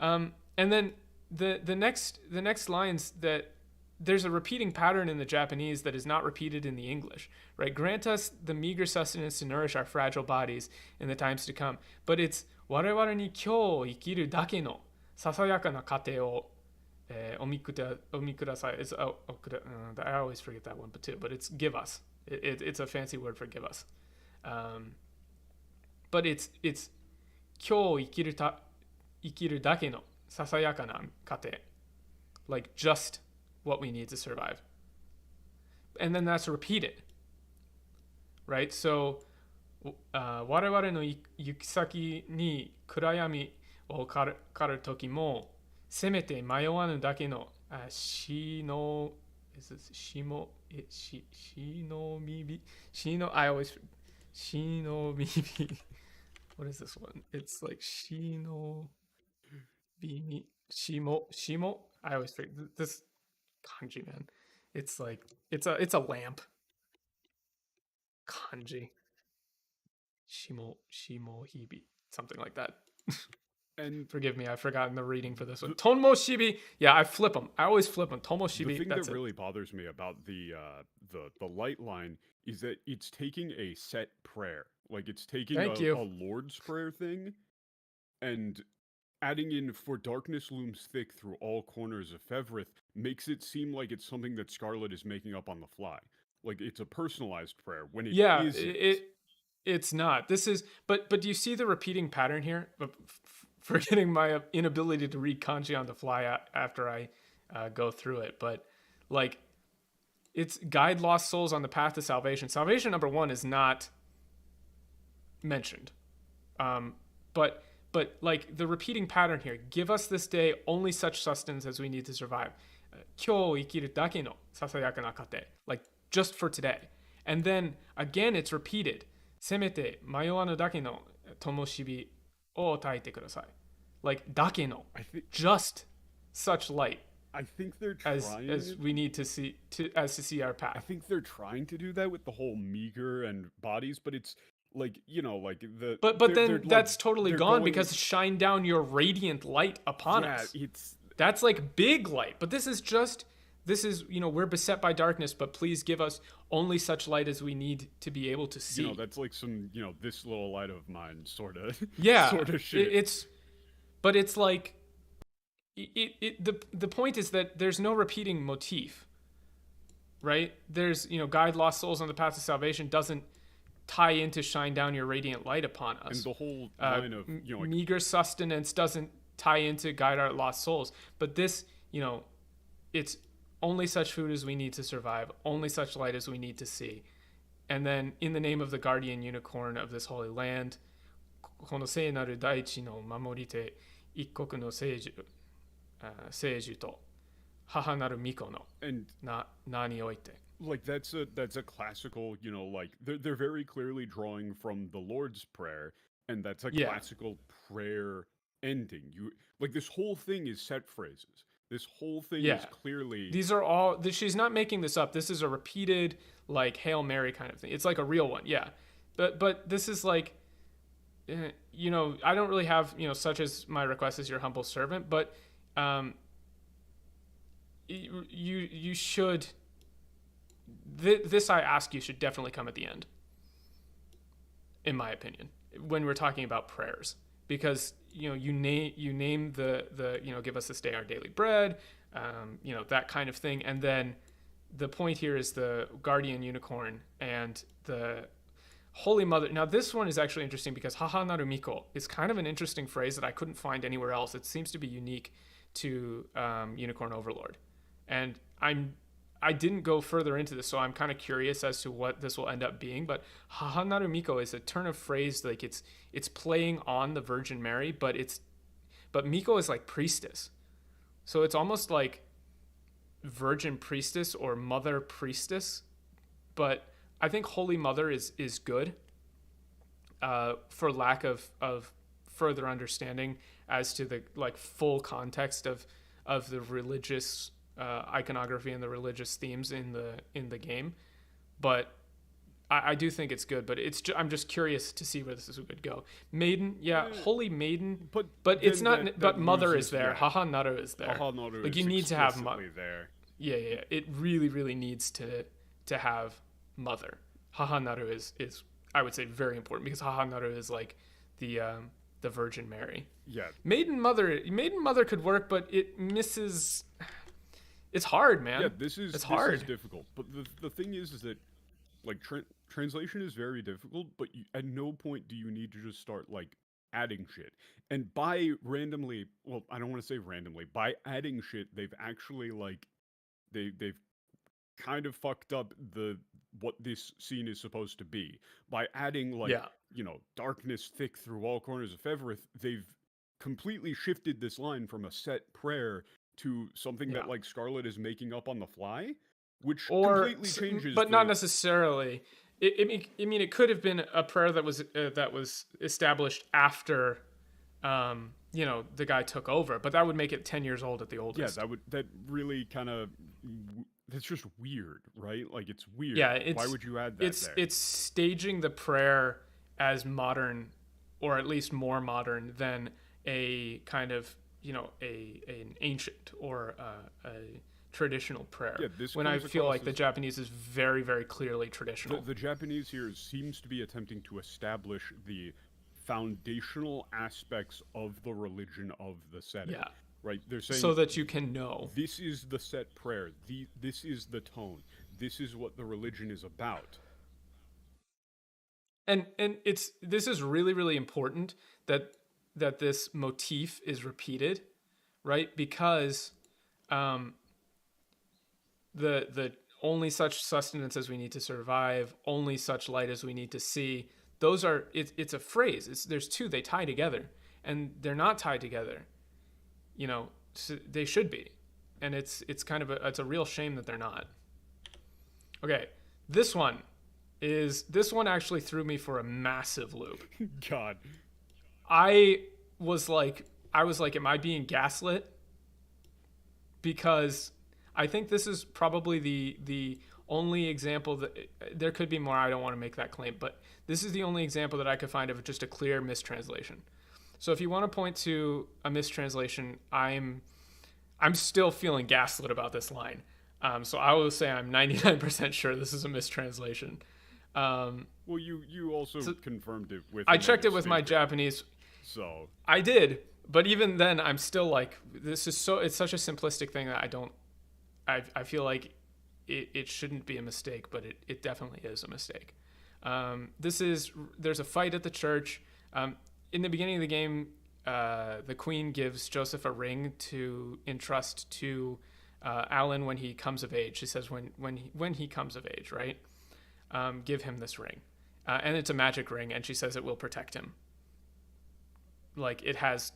And then the next lines that there's a repeating pattern in the Japanese that is not repeated in the English, right? Grant us the meager sustenance to nourish our fragile bodies in the times to come. But it's 我々に今日生きるだけのささやかな糧をおみください. It's I always forget that one, but it's give us. It's a fancy word for give us. But it's 今日生きるだけのささやかな糧. Like just what we need to survive. And then that's repeated. Right? So 我々の行き先に暗闇を狩る時もせめて迷わぬだけの死の is this Shimo? Shinomibi? Shino. I always Shinomibi. What is this one? It's like Shino Bimi Shimo. I always forget this kanji, man. It's like it's a lamp kanji. Shimohibi, something like that. And forgive me, I've forgotten the reading for this one. Tonmo Shibi. Yeah, I flip them. I always flip them. Tomo Shibi. the thing That's that it. really bothers me about the light line is that it's taking a set prayer, like it's taking Thank a you. Lord's Prayer thing, and adding in "for darkness looms thick through all corners of Fevrith" makes it seem like it's something that Scarlet is making up on the fly, like it's a personalized prayer when it Yeah, isn't. it's not. This is, but do you see the repeating pattern here? Forgetting my inability to read kanji on the fly after I go through it, but like it's guide lost souls on the path to salvation. Salvation number 1 is not mentioned, but like the repeating pattern here. Give us this day only such sustenance as we need to survive. Kyo ikiru dake no sasayaku na kate. Like just for today. And then again it's repeated. Semete mayowanu dake no tomoshibi o taite kudasai. Like dake no. Just such light I think they're as trying we need to see to see our I path. think they're trying to do that with the whole meager and bodies, but it's like, like the But then they're, that's totally they're gone going- because shine down your radiant light upon yeah, us. it's That's like big light. But this is we're beset by darkness, but please give us only such light as we need to be able to see. that's like some, this little light of mine sort of Yeah, sort of shit. It's like the point is that there's no repeating motif, right? There's guide lost souls on the path to salvation doesn't tie into shine down your radiant light upon us. And the whole line of meager sustenance doesn't tie into guide our lost souls. But this, it's only such food as we need to survive, only such light as we need to see. And then in the name of the guardian unicorn of this holy land, この聖なる大地の守り手、一国の聖樹、聖樹と母なる巫女の and 名において。 like that's a classical, like they're very clearly drawing from the Lord's Prayer, and that's a classical prayer ending. Like this whole thing is set phrases. This whole thing is clearly these are all she's not making this up. This is a repeated like Hail Mary kind of thing. It's like a real one, yeah. But this is like I don't really have, such as my request as your humble servant, but you should this I ask you should definitely come at the end, in my opinion, when we're talking about prayers, because you name the give us this day our daily bread, that kind of thing, and then the point here is the guardian unicorn and the Holy Mother. Now this one is actually interesting because haha naru miko is kind of an interesting phrase that I couldn't find anywhere else. It seems to be unique to Unicorn Overlord, and I didn't go further into this, so I'm kind of curious as to what this will end up being. But haha naru miko is a turn of phrase, like it's playing on the Virgin Mary, but miko is like priestess, so it's almost like virgin priestess or mother priestess. But I think Holy Mother is good, for lack of further understanding as to the like full context of the religious iconography and the religious themes in the game. But I do think it's good. But I'm just curious to see where this would go. Maiden, Holy Maiden, but it's not. But Mother is there. Haha Naru is there. Haha Naru like is you need to have there. Yeah. It really needs to have Mother. Haha Naru is I would say very important because Haha Naru is like the Virgin Mary. Yeah. Maiden Mother could work, but it misses. It's hard, man. Yeah, this is hard. difficult. But the thing is that like translation is very difficult. But at no point do you need to just start like adding shit. And by randomly, well, I don't want to say randomly. By adding shit, they've actually like they've kind of fucked up what this scene is supposed to be. By adding like darkness thick through all corners of Fevrith, they've completely shifted this line from a set prayer to something that like Scarlet is making up on the fly. which or completely changes. but not necessarily. It could have been a prayer that was established after, the guy took over, but that would make it 10 years old at the oldest. Yeah, that really kind of, that's just weird, right? Like, it's weird. Yeah, why would you add that there? It's staging the prayer as modern, or at least more modern than a kind of an ancient or a traditional prayer. Yeah, this when I comes feel across like the as- Japanese is very, very clearly traditional. The Japanese here seems to be attempting to establish the foundational aspects of the religion of the setting. Yeah. Right? They're saying So that you can know. this is the set prayer. This is the tone. This is what the religion is about. And this is really, really important that this motif is repeated, right? Because the only such sustenance as we need to survive, only such light as we need to see. Those are it's a phrase. There's two. They tie together, and they're not tied together. They should be, and it's kind of it's a real shame that they're not. Okay, this one actually threw me for a massive loop. God. I was like, am I being gaslit? Because I think this is probably the only example that there could be more. I don't want to make that claim, but this is the only example that I could find of just a clear mistranslation. So if you want to point to a mistranslation, I'm still feeling gaslit about this line. So I will say I'm 99% sure this is a mistranslation. Well, you also confirmed it with. I checked it with my Japanese. So I did, but even then, I'm still like, it's such a simplistic thing that I feel like it shouldn't be a mistake, but it definitely is a mistake. There's a fight at the church. In the beginning of the game, the queen gives Joseph a ring to entrust to Alan when he comes of age. She says when he comes of age, right? Give him this ring, and it's a magic ring, and she says it will protect him. Like it has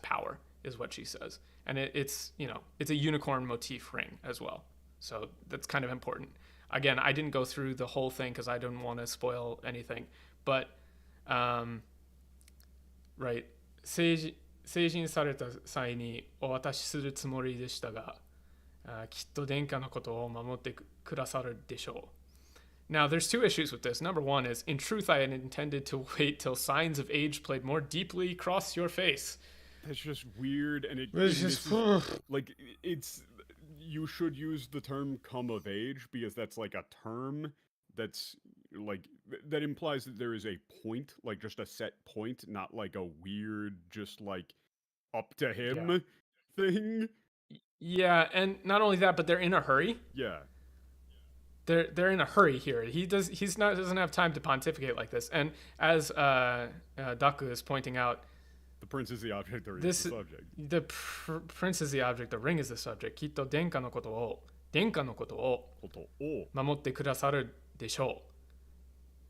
power, is what she says, and it's a unicorn motif ring as well. So that's kind of important. Again, I didn't go through the whole thing because I didn't want to spoil anything, but right. 成人された際にお渡しするつもりでしたが、きっと殿下のことを守ってくださるでしょう。Now, there's two issues with this. Number one is, in truth, I had intended to wait till signs of age played more deeply across your face. That's just weird, and you should use the term "come of age" because that's like a term that's like that implies that there is a point, like just a set point, not like a weird, just like up to him thing. Yeah, and not only that, but they're in a hurry. Yeah. They're in a hurry here. Doesn't have time to pontificate like this. And as Daku is pointing out, the prince is the object, the ring is the subject. The prince is the object, the ring is the subject. きっと殿下のことを守ってくださるでしょ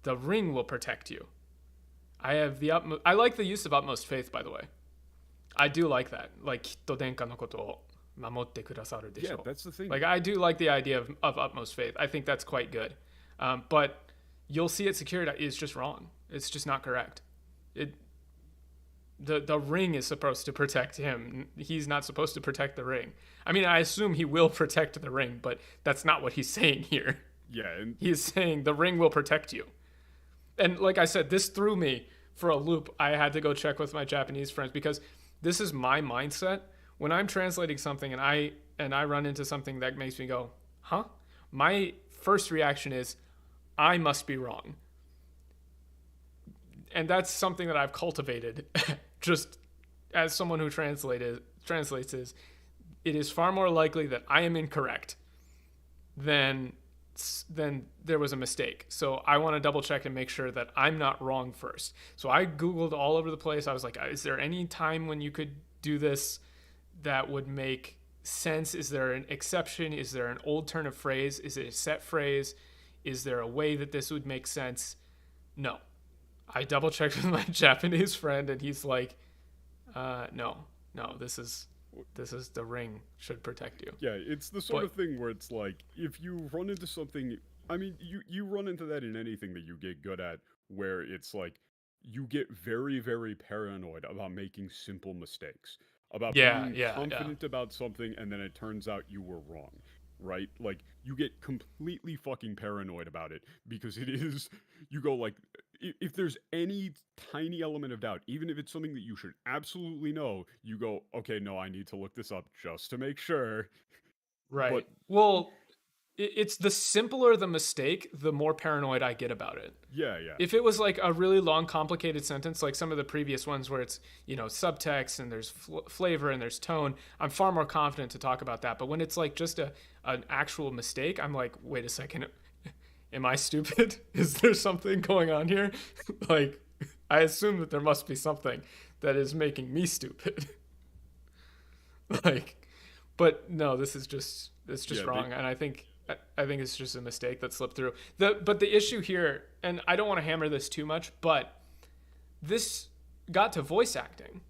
う. The ring will protect you. I like the use of utmost faith, by the way. I do like that. Like きっと殿下のことを守ってくださるでしょう. Yeah, that's the thing. Like I do like the idea of utmost faith. I think that's quite good. But you'll see it secured is just wrong. It's just not correct. The ring is supposed to protect him. He's not supposed to protect the ring. I mean, I assume he will protect the ring, but that's not what he's saying here. Yeah. And he's saying the ring will protect you. And like I said, this threw me for a loop. I had to go check with my Japanese friends because this is my mindset. When I'm translating something and I run into something that makes me go, huh? My first reaction is, I must be wrong. And that's something that I've cultivated just as someone who translates is, it is far more likely that I am incorrect than there was a mistake. So I want to double check and make sure that I'm not wrong first. So I Googled all over the place. I was like, is there any time when you could do this that would make sense? Is there an exception? Is there an old turn of phrase? Is it a set phrase? Is there a way that this would make sense? No. I double checked with my Japanese friend and he's like, no, this is This is the ring should protect you. Yeah, it's the sort But of thing where it's like, if you run into something, I mean, you run into that in anything that you get good at, where it's like, you get very, very paranoid about making simple mistakes, about yeah, being yeah, yeah. confident about something, and then it turns out you were wrong, right? Like, you get completely fucking paranoid about it, because it is, you go like, if there's any tiny element of doubt, even if it's something that you should absolutely know, you go, okay, no, I need to look this up just to make sure. But Right. Well, it's the simpler the mistake, the more paranoid I get about it. yeah, yeah. If it was like a really long, complicated sentence, like some of the previous ones where it's, subtext and there's flavor and there's tone, I'm far more confident to talk about that. But when it's like just an actual mistake, I'm like, wait a second, am I stupid? Is there something going on here? Like, I assume that there must be something that is making me stupid. Like, but no, it's just Yeah, wrong, and I think it's just a mistake that slipped through. But the issue here, and I don't want to hammer this too much, but this got to voice acting.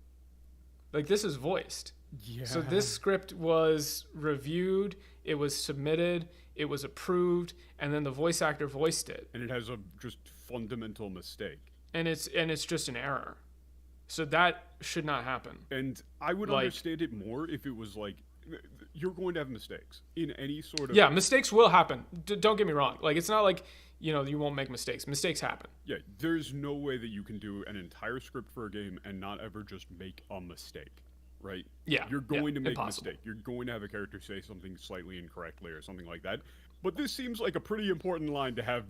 Like, this is voiced. yeah. So this script was reviewed, it was submitted, it was approved, and then the voice actor voiced it. And it has a just fundamental mistake. And it's just an error. So that should not happen. And I would Like- understand it more if it was like, you're going to have mistakes in any sort of. Yeah, mistakes will happen. Don't get me wrong. Like, it's not like, you won't make mistakes. Mistakes happen. Yeah, there's no way that you can do an entire script for a game and not ever just make a mistake, right? Yeah, You're going to make impossible. a mistake. You're going to have a character say something slightly incorrectly or something like that. But this seems like a pretty important line to have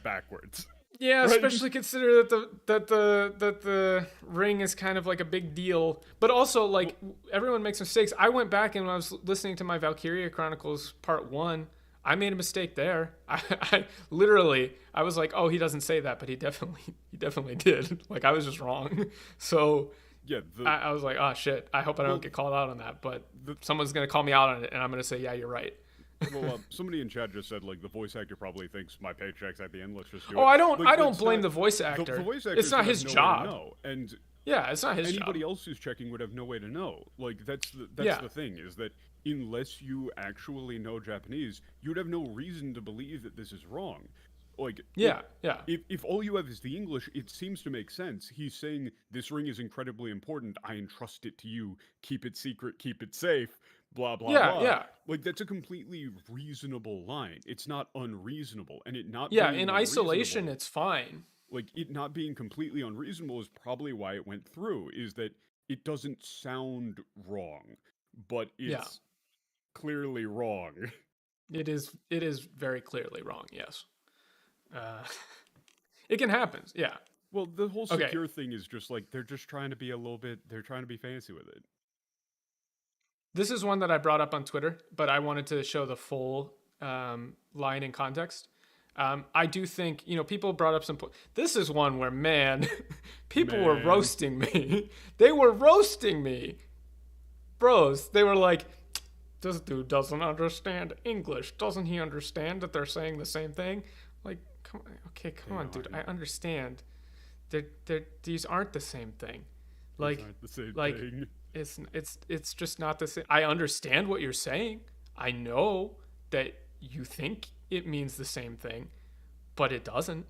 backwards. Yeah, Right. especially consider that the ring is kind of like a big deal. But also, like, everyone makes mistakes. I went back and when I was listening to my Valkyria Chronicles Part 1, I made a mistake there. I literally, I was like, oh, he doesn't say that, but he definitely did. Like, I was just wrong. So Yeah, I was like, oh shit, I hope I don't get called out on that. But someone's gonna call me out on it, and I'm gonna say, yeah, you're right. well, somebody in chat just said like the voice actor probably thinks my paycheck's at the end. Let's just do it. Oh, I don't Like, blame that's the voice not- actor. The voice actor It's not his job. No, and Yeah, it's not his anybody job. else who's checking would have no way to know. Like that's Yeah. the thing is that unless you actually know Japanese, you'd have no reason to believe that this is wrong. Like Yeah, yeah. if all you have is the English, it seems to make sense. He's saying this ring is incredibly important. I entrust it to you. Keep it secret. Keep it safe. Blah blah Yeah, blah. yeah. Like that's a completely reasonable line. It's not unreasonable, and it not Yeah, being in isolation, unreasonable- it's fine. like it not being completely unreasonable is probably why it went through. Is that it doesn't sound wrong, but it's Yeah. clearly wrong. It is very clearly wrong. Yes, it can happen. Yeah, Well, the whole Okay. secure thing is just like they're just trying to be a little bit. They're trying to be fancy with it. this is one that I brought up on Twitter, but I wanted to show the full line in context. I do think people brought up some. This is one where people were Man. roasting me. They were roasting me, bros. They were like, "This dude doesn't understand English. Doesn't he understand that they're saying the same thing?" Like, come on, dude. I understand. These aren't the same thing. Like, It's not the same like, thing. it's just not the same. I understand what you're saying. I know that you think it means the same thing, but it doesn't.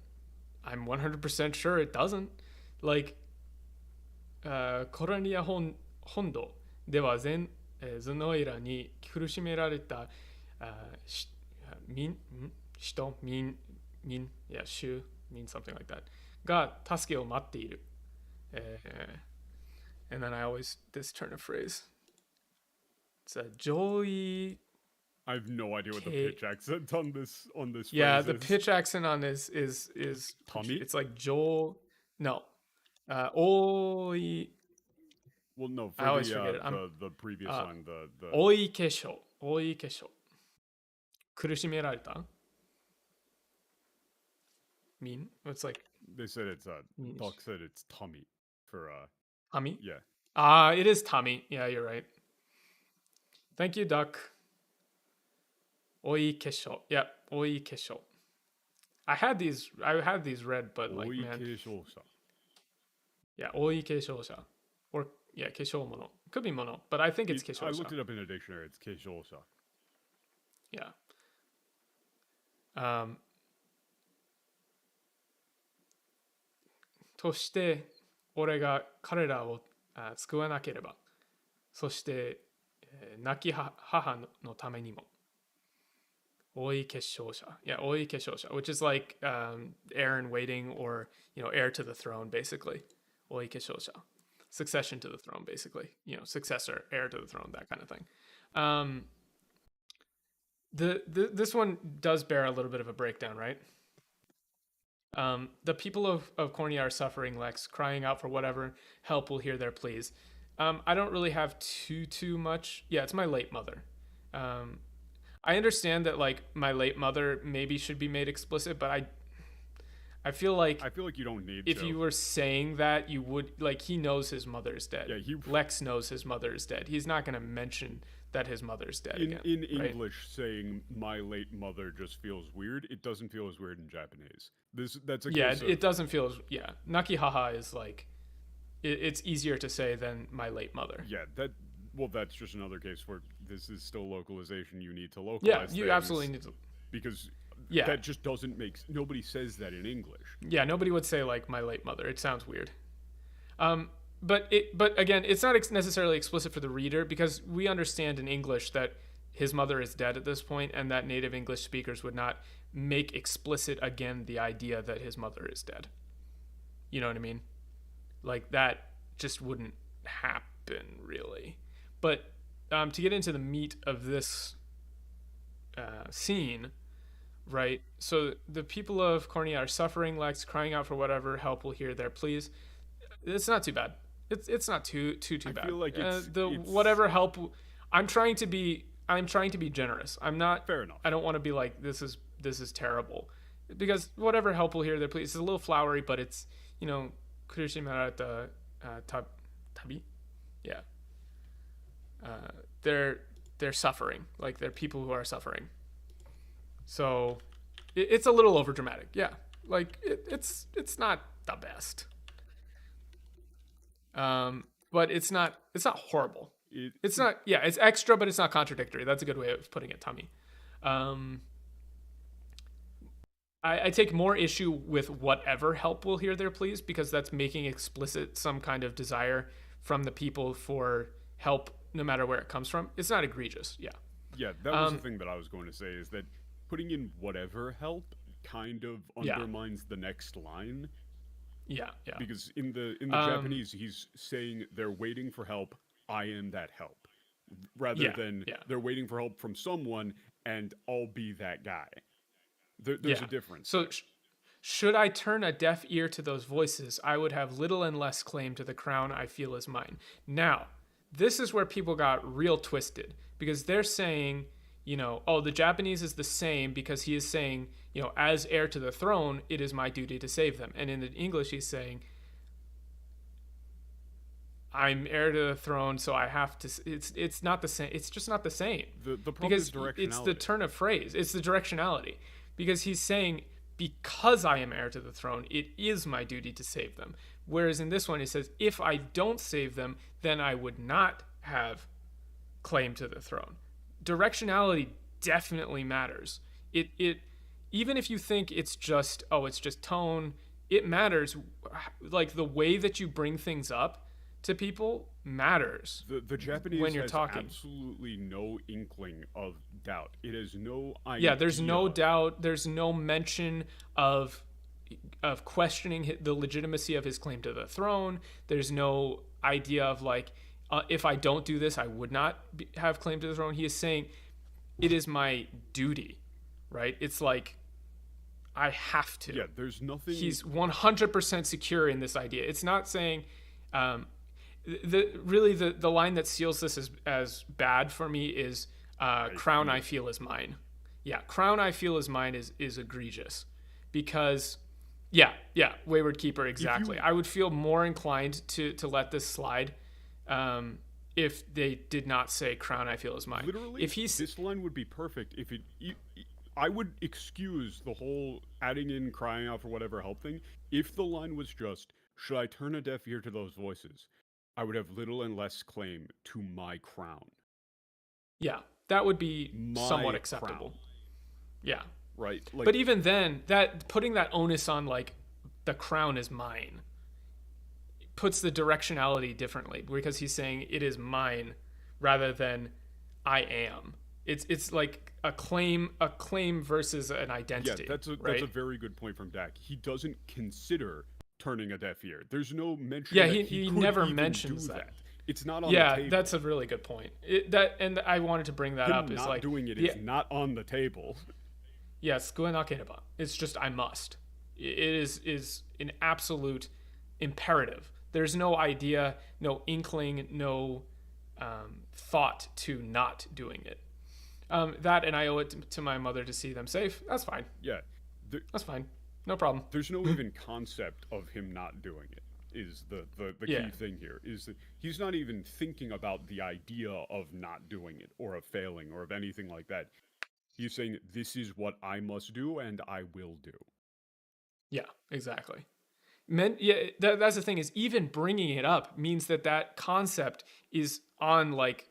I'm 100% sure it doesn't. Like, コロニア本土では頭脳イラに苦しめられた人民yeah, 州 mean something like that が助けを待っている。And then I always this turn of phrase. It's a joy. I have no idea what the Okay. pitch accent on this Yeah, phrase the is. pitch accent on this is Tommy? It's like Joel. No, oi Well, no, for I always forget it. the previous line, the oi kesho苦しめられた mean it's like they said it's Means- Doc said it's tummy for Tommy. yeah. It is Tommy. Yeah, you're right. Thank you, Duck. Oi kesho. Yeah, oi kesho. I had these read, but like, man, Oikeshousa. yeah, oi kesho or yeah, kesho mono. Could be mono, but I think it's I keshosha. looked it up in a dictionary. It's keishosha. Yeah. として俺が彼らを救わなければ、そして、亡き母のためにも。追い結晶者. Yeah, 追い結晶者, which is like heir in waiting or, heir to the throne, basically. 追い結晶者. Succession to the throne, basically. Successor, heir to the throne, that kind of thing. This one does bear a little bit of a breakdown, right? The people of Cornea are suffering, Lex, crying out for whatever help will hear their pleas. I don't really have too much. Yeah, it's my late mother. I understand that like my late mother maybe should be made explicit, but I feel like you don't need if to. you were saying that, you would like he knows his mother is dead. Yeah, Lex knows his mother is dead. He's not going to mention that his mother's dead again. In right? English, saying my late mother just feels weird. It doesn't feel as weird in Japanese. That's a case it doesn't feel as Naki haha is like it's easier to say than my late mother. Yeah, that's just another case where this is still localization. You need to localize. Yeah, you absolutely need to, because that just doesn't make. Nobody says that in English. Yeah, nobody would say like my late mother. It sounds weird. But again, it's not necessarily explicit for the reader because we understand in English that his mother is dead at this point, and that native English speakers would not make explicit again the idea that his mother is dead. You know what I mean? Like that just wouldn't happen really. But to get into the meat of this scene, right? So the people of Cornea are suffering, Lex, crying out for whatever help will hear their pleas. It's not too bad. It's not too bad. I feel like it's whatever help. I'm trying to be generous. I'm not. Fair enough. I don't want to be like this is terrible, because whatever help will hear their pleas. It's a little flowery, but it's kurishimara the tabi. Yeah. They're suffering. Like they're people who are suffering. So it's a little overdramatic. Yeah. Like it's not the best. But it's not horrible. It's not. Yeah, it's extra, but it's not contradictory. That's a good way of putting it, Tommy. I take more issue with whatever help will hear their pleas, because that's making explicit some kind of desire from the people for help, no matter where it comes from. It's not egregious. Yeah. Yeah, that was the thing that I was going to say, is that putting in whatever help kind of undermines the next line. Yeah. Because in the Japanese, he's saying they're waiting for help. I am that help, rather than they're waiting for help from someone, and I'll be that guy. There's a difference. So, should I turn a deaf ear to those voices, I would have little and less claim to the crown I feel is mine. Now, this is where people got real twisted, because they're saying, the Japanese is the same, because he is saying, as heir to the throne, it is my duty to save them. And in the English, he's saying, I'm heir to the throne, so I have to. It's not the same. It's just not the same. The problem is directionality. It's the turn of phrase. It's the directionality, because he's saying, because I am heir to the throne, it is my duty to save them. Whereas in this one, he says, if I don't save them, then I would not have claim to the throne. Directionality definitely matters. It even if you think it's just tone, it matters. Like the way that you bring things up to people matters. The Japanese when you're has talking. Absolutely no inkling of doubt. It has no idea. Yeah, there's no doubt. There's no mention of questioning the legitimacy of his claim to the throne. There's no idea of like, if I don't do this, I would not have claim to the throne. He is saying, it is my duty, right? It's like, I have to. Yeah, there's nothing. He's 100% secure in this idea. It's not saying, the line that seals this as bad for me is, crown I feel is mine. Yeah, crown I feel is mine is egregious, because Wayward Keeper, exactly. I would feel more inclined to let this slide if they did not say crown I feel is mine. Literally, this line would be perfect if I would excuse the whole adding in crying out for whatever help thing if the line was just, should I turn a deaf ear to those voices? I would have little and less claim to my crown. Yeah, that would be somewhat My acceptable. crown, Yeah. right? Like, But even then, that putting that onus on like the crown is mine puts the directionality differently because he's saying it is mine rather than I am. It's like a claim versus an yeah, identity, that's a right? very good point from Dak. He doesn't consider turning a deaf ear. There's no mention Yeah, that he he could never even mentions do that. that. It's not on the Yeah, table. that's a really good point. And I wanted to bring that up Him is not like doing it the, is not on the table. yeah, it's just I must. It is an absolute imperative. There's no idea, no inkling, no thought to not doing it. That and I owe it to my mother to see them safe. That's fine. Yeah, That's fine. No problem. there's no even concept of him not doing it. Is the Yeah. key thing here? Is that he's not even thinking about the idea of not doing it or of failing or of anything like that. He's saying this is what I must do and I will do. Yeah, exactly. Yeah, that's the thing is even bringing it up means that concept is on like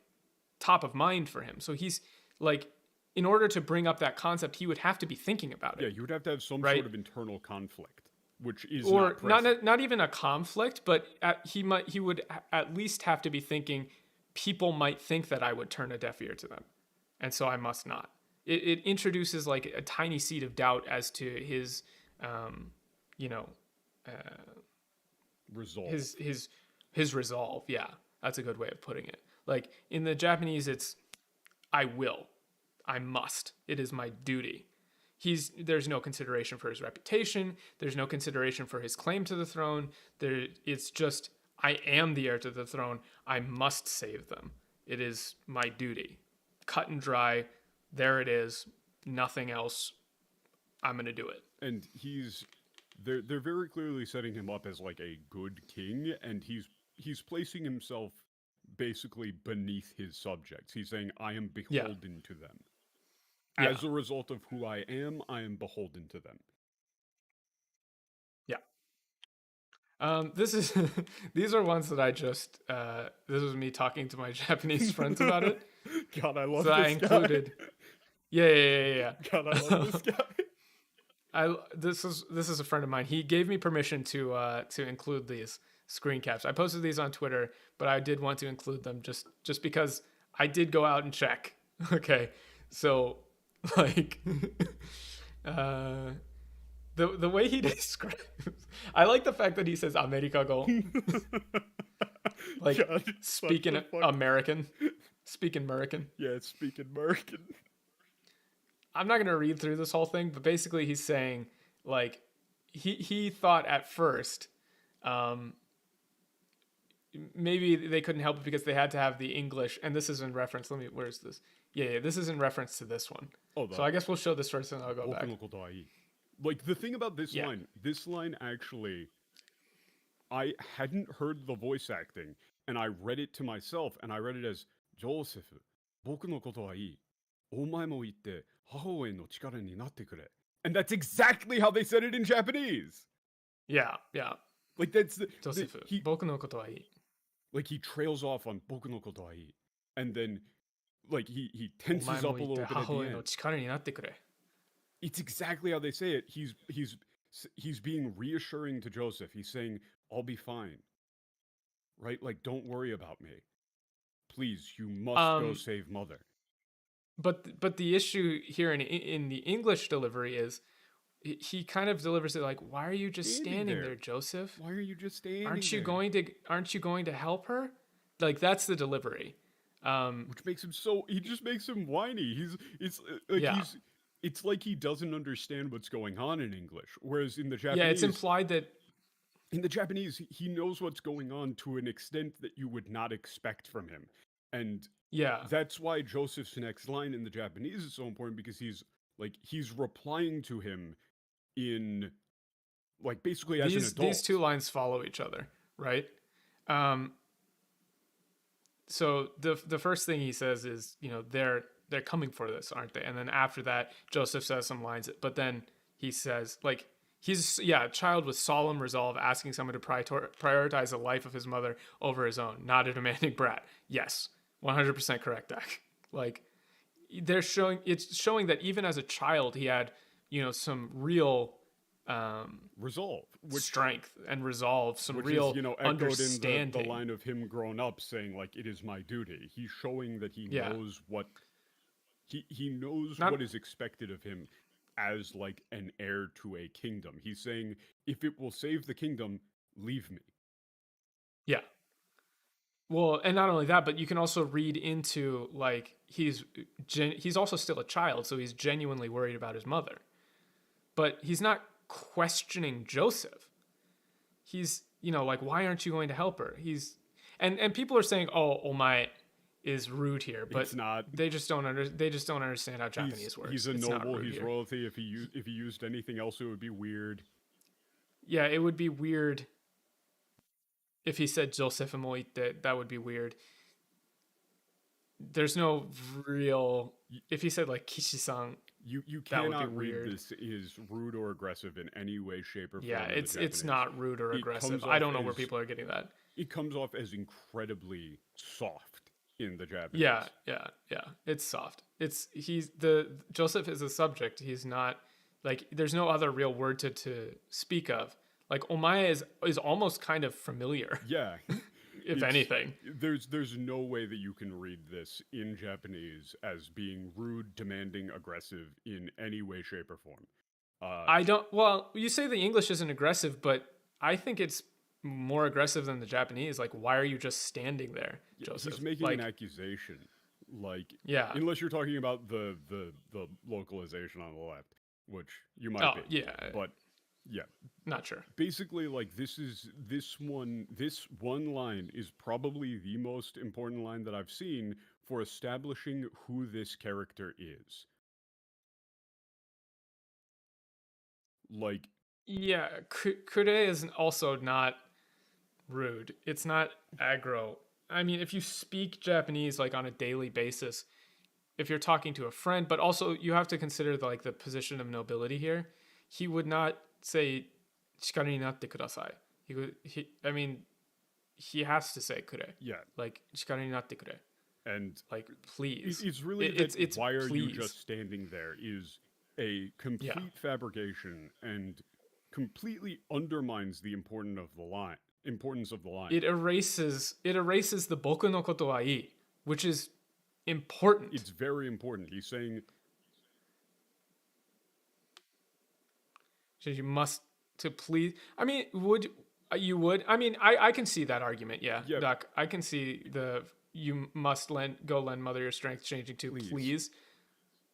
top of mind for him. So he's like, in order to bring up that concept, he would have to be thinking about Yeah, it, you would have to have some right? sort of internal conflict, which is Or not present. not even a conflict, but he would at least have to be thinking people might think that I would turn a deaf ear to them, and so I must not. It introduces like a tiny seed of doubt as to his, you know, Resolve. his resolve. Yeah, that's a good way of putting it. Like in the Japanese, it's I will, I must. It is my duty. There's no consideration for his reputation. There's no consideration for his claim to the throne. It's just I am the heir to the throne. I must save them. It is my duty. Cut and dry. There it is. Nothing else. I'm gonna do it. And they're very clearly setting him up as like a good king, and he's placing himself basically beneath his subjects. He's saying, I am beholden to them. Yeah. As a result of who I am beholden to them. Yeah. This is these are ones that I just this was me talking to my Japanese friends about it. God, I love So this I included. guy. Yeah. God, I love this guy. This is a friend of mine. He gave me permission to include these screen caps. I posted these on Twitter, but I did want to include them just because I did go out and check. Okay, so like the way he describes, I like the fact that he says America go, like God, speaking American, speaking American. Yeah, speaking American. I'm not gonna read through this whole thing, but basically he's saying like he thought at first maybe they couldn't help it because they had to have the English, and this is in reference. Where's this? Yeah, this is in reference to this one. Oh, so I guess we'll show this first, and I'll go back. Like the thing about this line actually, I hadn't heard the voice acting, and I read it to myself, and I read it as Joseph, 僕のことはいい。お前も言って母親の力になってくれ. And that's exactly how they said it in Japanese. Yeah. Like that's Joseph, 僕のことはいい. Like he trails off on 僕のことはいい. And then like he tenses up a little bit at the end. It's exactly how they say it. He's being reassuring to Joseph. He's saying, I'll be fine. Right? Like, don't worry about me. Please, you must go save mother. But the issue here in the English delivery is he kind of delivers it like, why are you just standing there, Joseph? Why are you just standing Aren't you there? Aren't you going to help her? Like that's the delivery. Which makes him he just makes him whiny. It's like he doesn't understand what's going on in English. Whereas in the Japanese, yeah, it's implied that in the Japanese, he knows what's going on to an extent that you would not expect from him. And that's why Joseph's next line in the Japanese is so important, because he's replying to him in like basically as an adult. These two lines follow each other, right? So the first thing he says is, they're coming for this, aren't they? And then after that, Joseph says some lines, but then he says, like, He's a child with solemn resolve, asking someone to prioritize the life of his mother over his own, not a demanding brat. Yes, 100% correct, Dak. Like it's showing that even as a child, he had some real Resolve, which strength and resolve, some which real is echoed in the understanding. line of him grown up saying like it is my duty. He's showing that he Yeah, knows what he knows not what is expected of him as like an heir to a kingdom. He's saying if it will save the kingdom, leave me. yeah. Well, and not only that, but you can also read into like he's also still a child, so he's genuinely worried about his mother. But he's not questioning Joseph. He's, like, why aren't you going to help her? And people are saying, oh, omae is rude here, but It's not. they just don't understand how Japanese works. He's a It's noble. He's here. royalty. If he used anything else, it would be weird. Yeah, it would be weird if he said Joseph Moite. That would be weird. There's no real. If he said like Kishi-san, You that would be cannot read weird. this is rude or aggressive in any way, shape, or form. Yeah, in the it's Japanese. not rude or It aggressive. comes I off don't know where as- people are getting that. It comes off as incredibly soft in the Japanese. Yeah. It's soft. Joseph is a subject. He's not like there's no other real word to speak of. Like omae is almost kind of familiar. Yeah. If anything. There's no way that you can read this in Japanese as being rude, demanding, aggressive in any way, shape, or form. Well, you say the English isn't aggressive, but I think it's more aggressive than the Japanese. Like, why are you just standing there, Joseph? He's making like, an accusation. Like, yeah. Unless you're talking about the localization on the left, which you might be. Yeah. But yeah. Not sure. Basically, like this one line is probably the most important line that I've seen for establishing who this character is. Like, yeah, kure is also not rude. It's not aggro. I mean, if you speak Japanese like on a daily basis, if you're talking to a friend, but also you have to consider the position of nobility here. He would not say "chikara ni natte kudasai." He has to say "kure." yeah, Like "chikara ni natte kure." and like please. it's really it's why are you please. just standing there is a complete fabrication and completely undermines the importance of the line. It erases the boku no koto wa ii, which is important. It's very important. He's saying you must to please. I mean, would I mean, I can see that argument. Yeah. Doc, I can see you must lend mother your strength changing to please.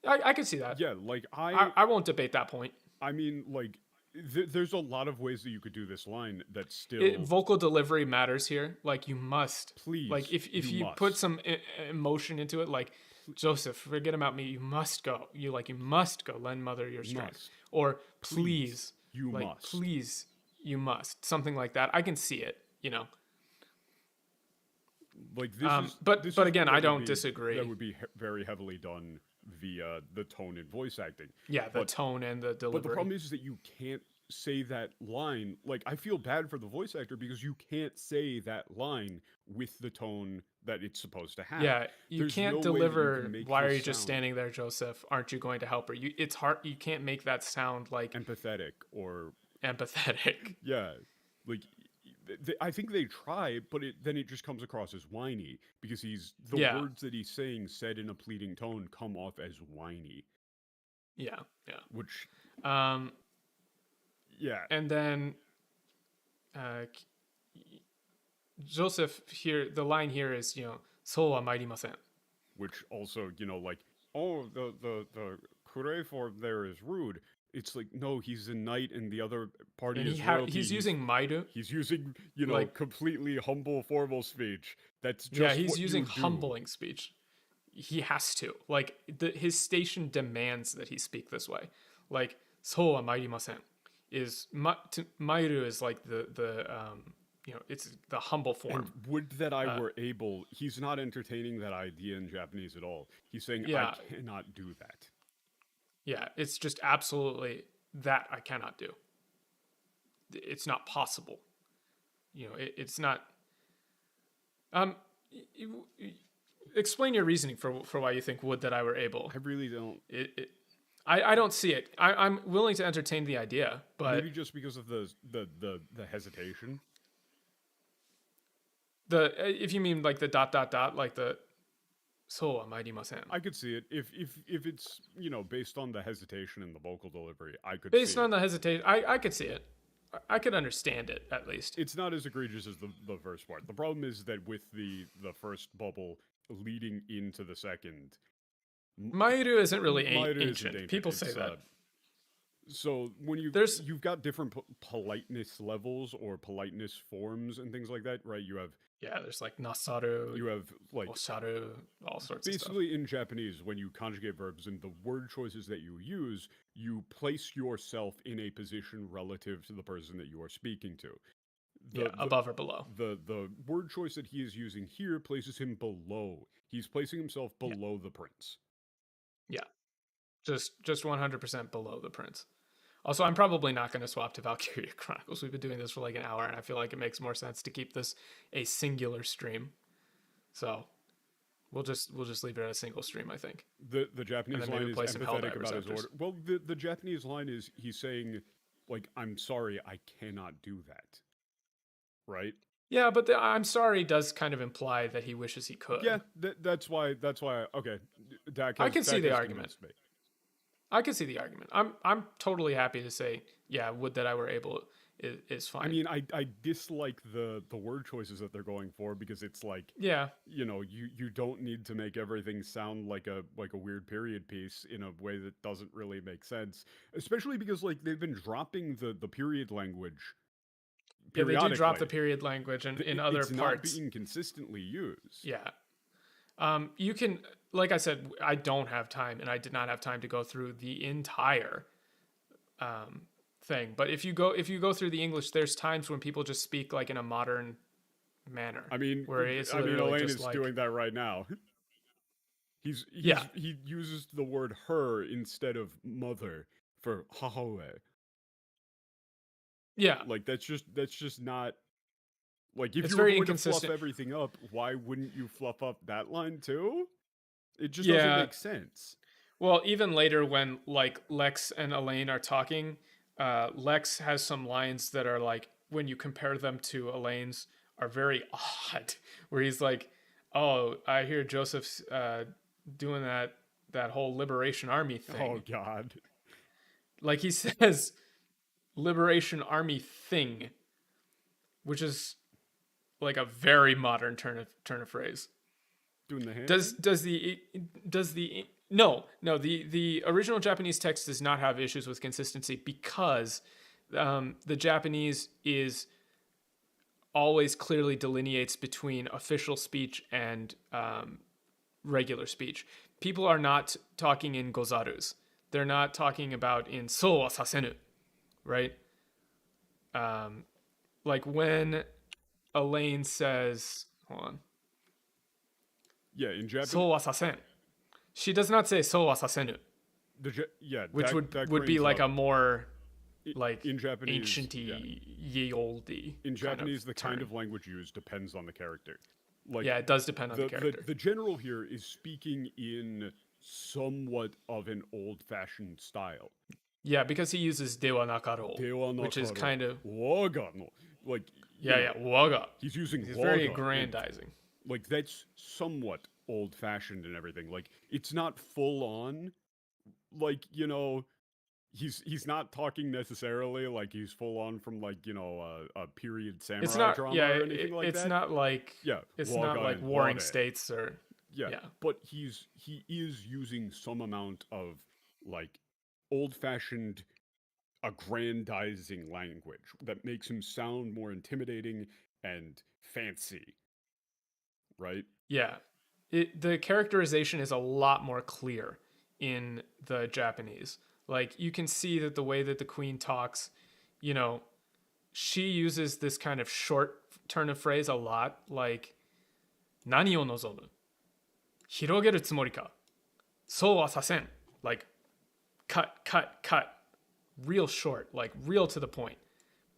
I can see that. Yeah, like I won't debate that point. I mean, like there's a lot of ways that you could do this line that still vocal delivery matters here. Like you must please. Like if you put some emotion into it, like Joseph, forget about me. You must go. You must go. Lend mother your strength. Or please, you must. Please, you must. Something like that. I can see it. Like this but again, I don't disagree. That would be very heavily done via the tone and voice acting. Yeah, the tone and the delivery. But the problem is that you can't say that line. Like, I feel bad for the voice actor because you can't say that line with the tone that it's supposed to have. Yeah, you can't deliver. Why are you just sound standing there, Joseph? Aren't you going to help her? It's hard. You can't make that sound like empathetic or empathetic. Yeah, like I think they try, but then it just comes across as whiny because the words that he's saying said in a pleading tone come off as whiny. Yeah. Which yeah. And then Joseph here, the line here is, "So wa mairimasen." Which also, like, oh, the kure form there is rude. It's like, no, he's a knight and the other party is royalty. He's using mairu. He's using, completely humble formal speech. That's just he's using humbling speech. He has to. Like, his station demands that he speak this way. Like, "So wa mairimasen" is mairu is like it's the humble form. And would that I were able. He's not entertaining that idea in Japanese at all. He's saying, I cannot do that. Yeah, it's just absolutely that I cannot do. it's not possible. It's not. Um, explain your reasoning for why you think would that I were able. I really don't. I don't see it. I'm willing to entertain the idea, but Maybe just because of the hesitation. If you mean like the ... like the so amairimasen. I could see it if it's based on the hesitation and the vocal delivery. I could Based see on the hesitation, I could see it. I could understand it at least. it's not as egregious as the first part. The problem is that with the first bubble leading into the second, Mairu isn't really Mairu isn't ancient. ancient. People say that. So when you've got different politeness levels or politeness forms and things like that, right? There's like nasaru, You have like osharu, all sorts of stuff. basically in Japanese, when you conjugate verbs and the word choices that you use, you place yourself in a position relative to the person that you are speaking to. Above or below. The word choice that he is using here places him below. He's placing himself below the prince. Yeah. Just 100% below the prince. Also, I'm probably not going to swap to Valkyria Chronicles. We've been doing this for like an hour, and I feel like it makes more sense to keep this a singular stream. So we'll just leave it at a single stream, I think. The Japanese line is empathetic about his order. Well, the Japanese line is he's saying, like, I'm sorry, I cannot do that. Right? Yeah, but the I'm sorry does kind of imply that he wishes he could. Yeah, that's why. Okay, I can see the argument. I can see the argument. I'm totally happy to say, yeah, would that I were able is fine. I mean, I dislike the word choices that they're going for because it's like, yeah, you don't need to make everything sound like a weird period piece in a way that doesn't really make sense. Especially because like they've been dropping the period language. Yeah, they do drop the period language in other it's parts. It's not being consistently used. Yeah. You can, like I said, I don't have time, and I did not have time to go through the entire thing. But if you go through the English, there's times when people just speak like in a modern manner. I mean, Elaine is like, doing that right now. He uses the word her instead of mother for hahawe. Yeah, like that's just not. Like, if it's you were very going inconsistent. to fluff everything up, why wouldn't you fluff up that line too? It just doesn't make sense. Well, even later when, like, Lex and Elaine are talking, Lex has some lines that are, like, when you compare them to Elaine's, are very odd. Where he's like, oh, I hear Joseph's doing that whole Liberation Army thing. Oh, God. Like, he says, Liberation Army thing, which is like a very modern turn of phrase. Doing the hand? The original Japanese text does not have issues with consistency because the Japanese is always clearly delineates between official speech and regular speech. People are not talking in gozarus. They're not talking about in so wa sasenu, right? Like when Elaine says, hold on. Yeah, in Japanese. So wa sasen. She does not say so wa sasenu. Which would be like a more like in Japanese, ancient-y, ye olde. In Japanese, the kind of language used depends on the character. Like, yeah, it does depend on the character. The general here is speaking in somewhat of an old-fashioned style. Yeah, because he uses dewa nakaro, which is kind of waga no. Like, waga. He's using He's waga, very aggrandizing. Like, that's somewhat old-fashioned and everything. Like, it's not full-on. Like, he's not talking necessarily like he's full-on from, like, a period samurai drama or anything like that. It's not like it's not like Warring Wade. States or but he is using some amount of like old-fashioned aggrandizing language that makes him sound more intimidating and fancy, right? Yeah, the characterization is a lot more clear in the Japanese. Like, you can see that the way that the queen talks, she uses this kind of short turn of phrase a lot, like nani o nozomu, hirogeru tsumori ka, so wa sasen, like cut, real short, like real to the point.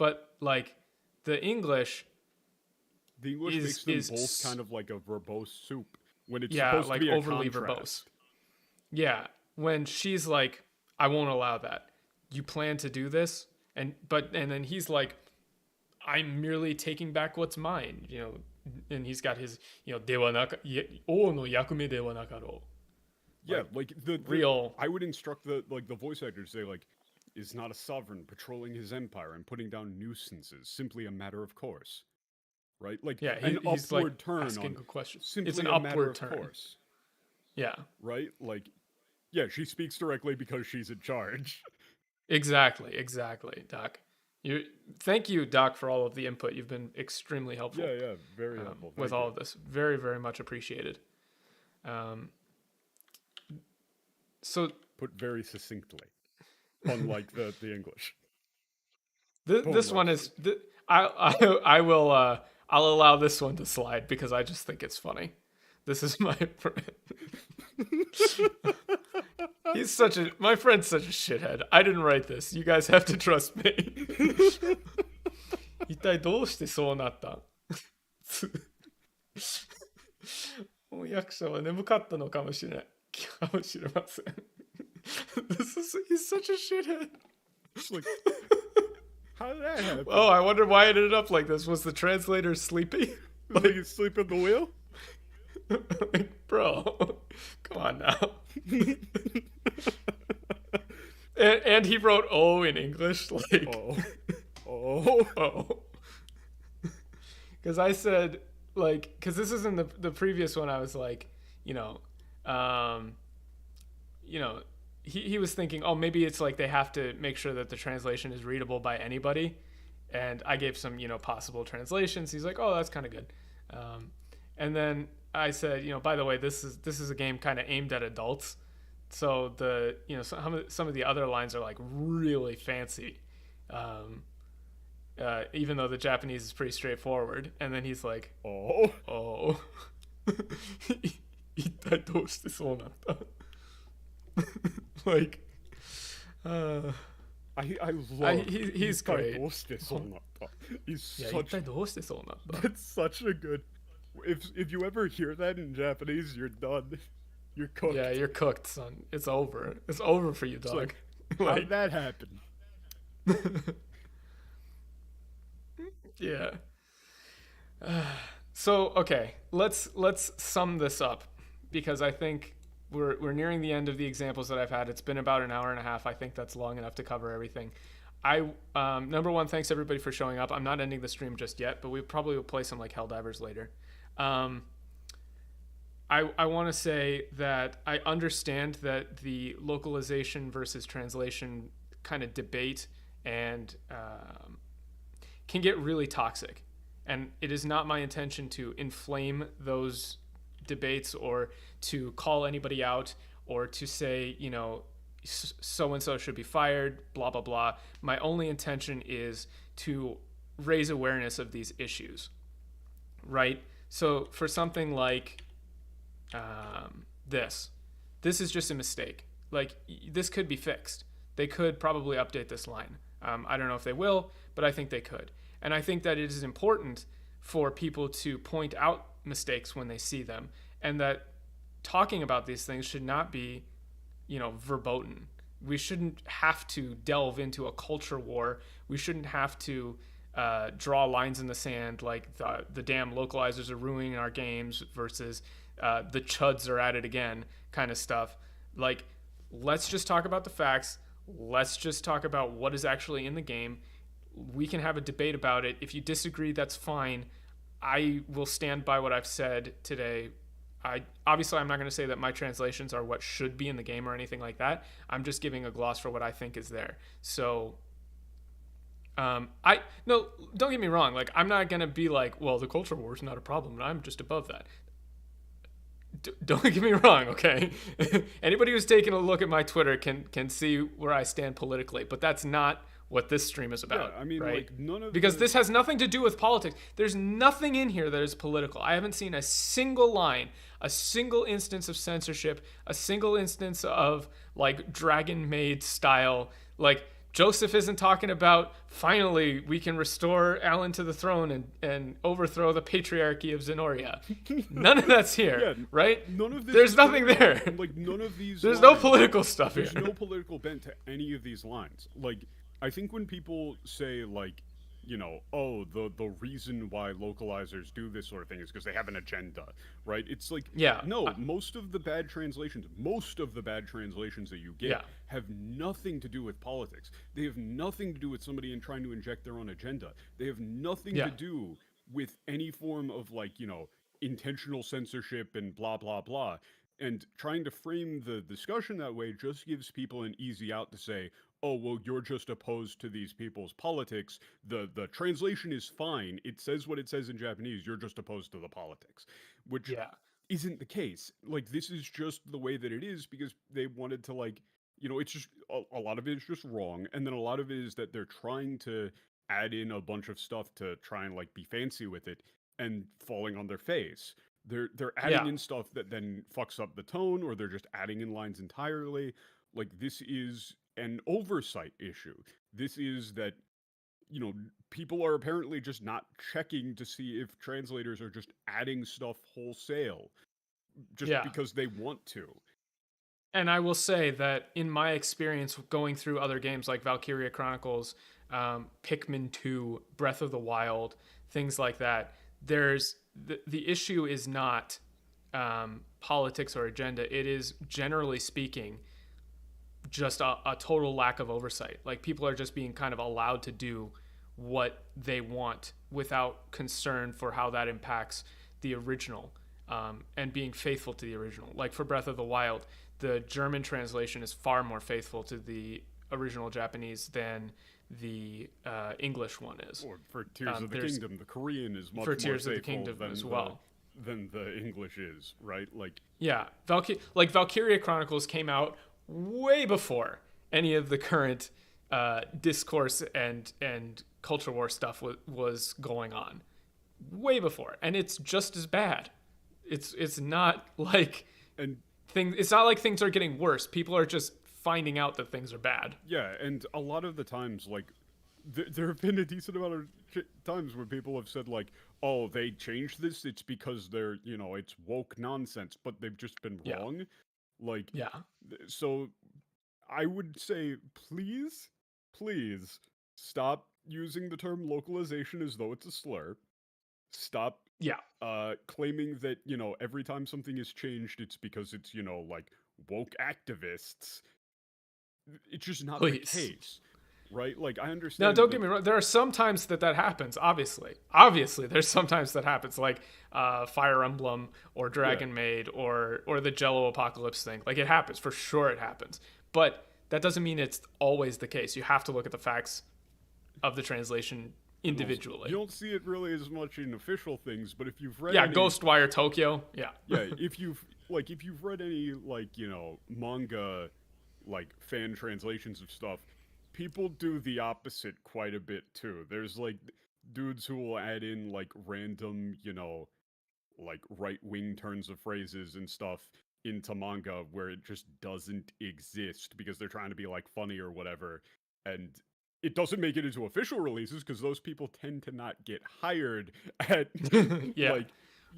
but like the English The English makes them both kind of like a verbose soup when it's supposed to like be a overly contrast. verbose. Yeah, when she's like, I won't allow that. You plan to do this, and then he's like, I'm merely taking back what's mine, and he's got his, dewa naka, o no yakume dewa nakaro. Yeah, like the real. I would instruct the voice actor to say like, is not a sovereign patrolling his empire and putting down nuisances simply a matter of course, right? Like an he's upward like turn asking on a question. simply It's an a matter upward of turn. course. Yeah. Right? Like, yeah, she speaks directly because she's in charge. Exactly, Doc. Thank you, Doc, for all of the input. You've been extremely helpful. Yeah, very helpful. With all of this. Very, very much appreciated. So put very succinctly, unlike the English. This one is. I will. I'll allow this one to slide because I just think it's funny. This is my friend. My friend's such a shithead. I didn't write this. You guys have to trust me. 一体どうしてそうなったん翻訳者は眠かったのかもしれません He's such a shithead. Like, how did that happen? Oh, I wonder why it ended up like this. Was the translator sleepy? Like you sleep at the wheel? Like, bro, come on now. and he wrote "oh" in English, like oh. Because I said because this is in the previous one. I was like, he was thinking, oh, maybe it's like they have to make sure that the translation is readable by anybody, and I gave some possible translations. He's like, oh, that's kind of good, and then I said, by the way, this is a game kind of aimed at adults, so the some of the other lines are like really fancy, even though the Japanese is pretty straightforward. And then he's like, oh. 一体どうしてそうなった Like, I love. He's great. He's such. That's such a good. If you ever hear that in Japanese, you're done. You're cooked. Yeah, you're cooked, son. It's over. It's over for you, dog. Like, how'd that happen? Yeah. So okay, let's sum this up, because I think we're nearing the end of the examples that I've had. It's been about an hour and a half. I think that's long enough to cover everything. Number one, thanks everybody for showing up. I'm not ending the stream just yet, but we probably will play some like Helldivers later. I want to say that I understand that the localization versus translation kind of debate and can get really toxic. And it is not my intention to inflame those debates or to call anybody out or to say, so-and-so should be fired, blah, blah, blah. My only intention is to raise awareness of these issues, right? So for something like this is just a mistake. Like, this could be fixed. They could probably update this line. I don't know if they will, but I think they could. And I think that it is important for people to point out mistakes when they see them, and that talking about these things should not be, verboten. We shouldn't have to delve into a culture war. We shouldn't have to draw lines in the sand like the damn localizers are ruining our games versus the chuds are at it again kind of stuff. Like, let's just talk about the facts. Let's just talk about what is actually in the game. We can have a debate about it. If you disagree, that's fine. I will stand by what I've said today. I'm not going to say that my translations are what should be in the game or anything like that. I'm just giving a gloss for what I think is there. So, no, don't get me wrong. Like, I'm not going to be like, well, the culture war is not a problem, and I'm just above that. Don't get me wrong, okay? Anybody who's taken a look at my Twitter can see where I stand politically, but that's not what this stream is about. Yeah, I mean, right? like, none of because this has nothing to do with politics. There's nothing in here that is political. I haven't seen a single line, a single instance of censorship, a single instance of like Dragon Maid style. Like, Joseph isn't talking about finally we can restore Alan to the throne and overthrow the patriarchy of Zenoria. None of that's here, Yeah, right? none of this. There's is nothing there. Like none of these. There's no lines, political stuff here. There's no political bent to any of these lines. Like, I think when people say like, you know, oh, the reason why localizers do this sort of thing is because they have an agenda, right? It's like, Yeah. no, most of the bad translations that you get Yeah. have nothing to do with politics. They have nothing to do with somebody trying to inject their own agenda. They have nothing Yeah. to do with any form of like, you know, intentional censorship and blah blah blah. And trying to frame the discussion that way just gives people an easy out to say, oh, well, you're just opposed to these people's politics. The translation is fine. It says what it says in Japanese. You're just opposed to the politics, which Yeah. isn't the case. Like, this is just the way that it is because they wanted to, like, you know, it's just a lot of it is just wrong. And then a lot of it is that they're trying to add in a bunch of stuff to try and, like, be fancy with it and falling on their face. They're adding Yeah. in stuff that then fucks up the tone, or they're just adding in lines entirely. Like, this is an oversight issue. This is that, you know, people are apparently just not checking to see if translators are just adding stuff wholesale just Yeah. because they want to. And I will say that in my experience going through other games like Valkyria Chronicles, Pikmin 2, Breath of the Wild, things like that, there's the issue is not politics or agenda. It is, generally speaking, just a total lack of oversight. Like, people are just being kind of allowed to do what they want without concern for how that impacts the original, and being faithful to the original. Like, for Breath of the Wild, the German translation is far more faithful to the original Japanese than the English one is. Or for Tears of the Kingdom, the Korean is much for more Tears of the faithful Kingdom than as well. Than the English is, right? Like, Yeah, Valkyria Chronicles came out way before any of the current discourse and culture war stuff was going on. Way before, and it's just as bad. It's not like and it's not like things are getting worse. People are just finding out that things are bad. yeah, and a lot of the times, like, there have been a decent amount of times where people have said, like, oh, they changed this, it's because they're, you know, it's woke nonsense, but they've just been wrong. Like, Yeah. So I would say, please stop using the term localization as though it's a slur. Stop claiming that, you know, every time something is changed, it's because it's, you know, like, woke activists. It's just not the case, right? Like, I understand. Now, don't get me wrong. There are some times that happens. Obviously, there's sometimes that happens, like Fire Emblem or Dragon Maid or the Jello Apocalypse thing. Like, it happens for sure. It happens, but that doesn't mean it's always the case. You have to look at the facts of the translation individually. You don't see it really as much in official things, but if you've read Ghostwire Tokyo, if you've read any, like, you know, manga, like, fan translations of stuff, people do the opposite quite a bit too. There's, like, dudes who will add in, like, random, you know, like, right-wing turns of phrases and stuff into manga where it just doesn't exist because they're trying to be, like, funny or whatever, and it doesn't make it into official releases because those people tend to not get hired at like,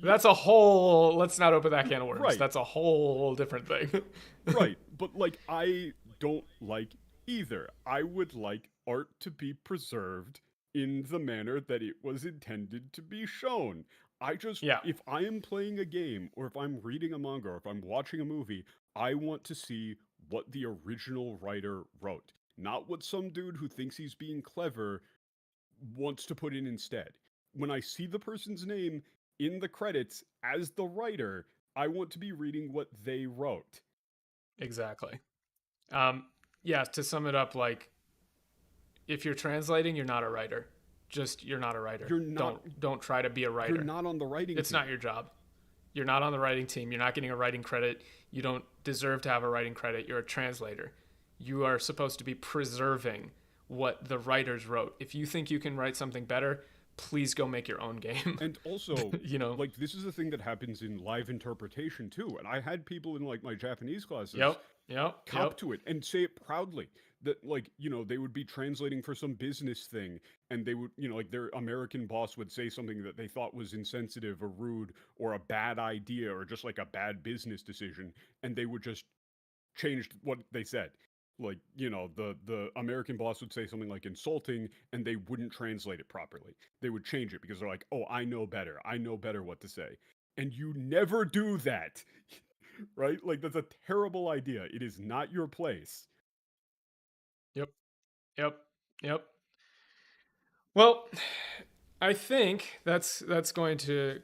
that's a whole, let's not open that can of worms. Right. That's a whole different thing. Right, but, like, I don't like either. I would like art to be preserved in the manner that it was intended to be shown. If I am playing a game, or if I'm reading a manga, or if I'm watching a movie, I want to see what the original writer wrote. Not what some dude who thinks he's being clever wants to put in instead. When I see the person's name in the credits as the writer, I want to be reading what they wrote. Exactly. To sum it up, like, if you're translating, you're not a writer. You're not a writer. Don't try to be a writer. You're not on the writing team. It's not your job. You're not on the writing team. You're not getting a writing credit. You don't deserve to have a writing credit. You're a translator. You are supposed to be preserving what the writers wrote. If you think you can write something better, please go make your own game. And also, You know. like, this is a thing that happens in live interpretation too. And I had people in like my Japanese classes Yep. cop to it and say it proudly that, like, you know, they would be translating for some business thing, and they would, you know, like, their American boss would say something that they thought was insensitive or rude or a bad idea or just like a bad business decision, and they would just change what they said. Like, you know, the American boss would say something like insulting, and they wouldn't translate it properly. They would change it because they're like, oh, I know better what to say. And you never do that. Right? Like, that's a terrible idea. It is not your place. Yep. Well, I think that's going to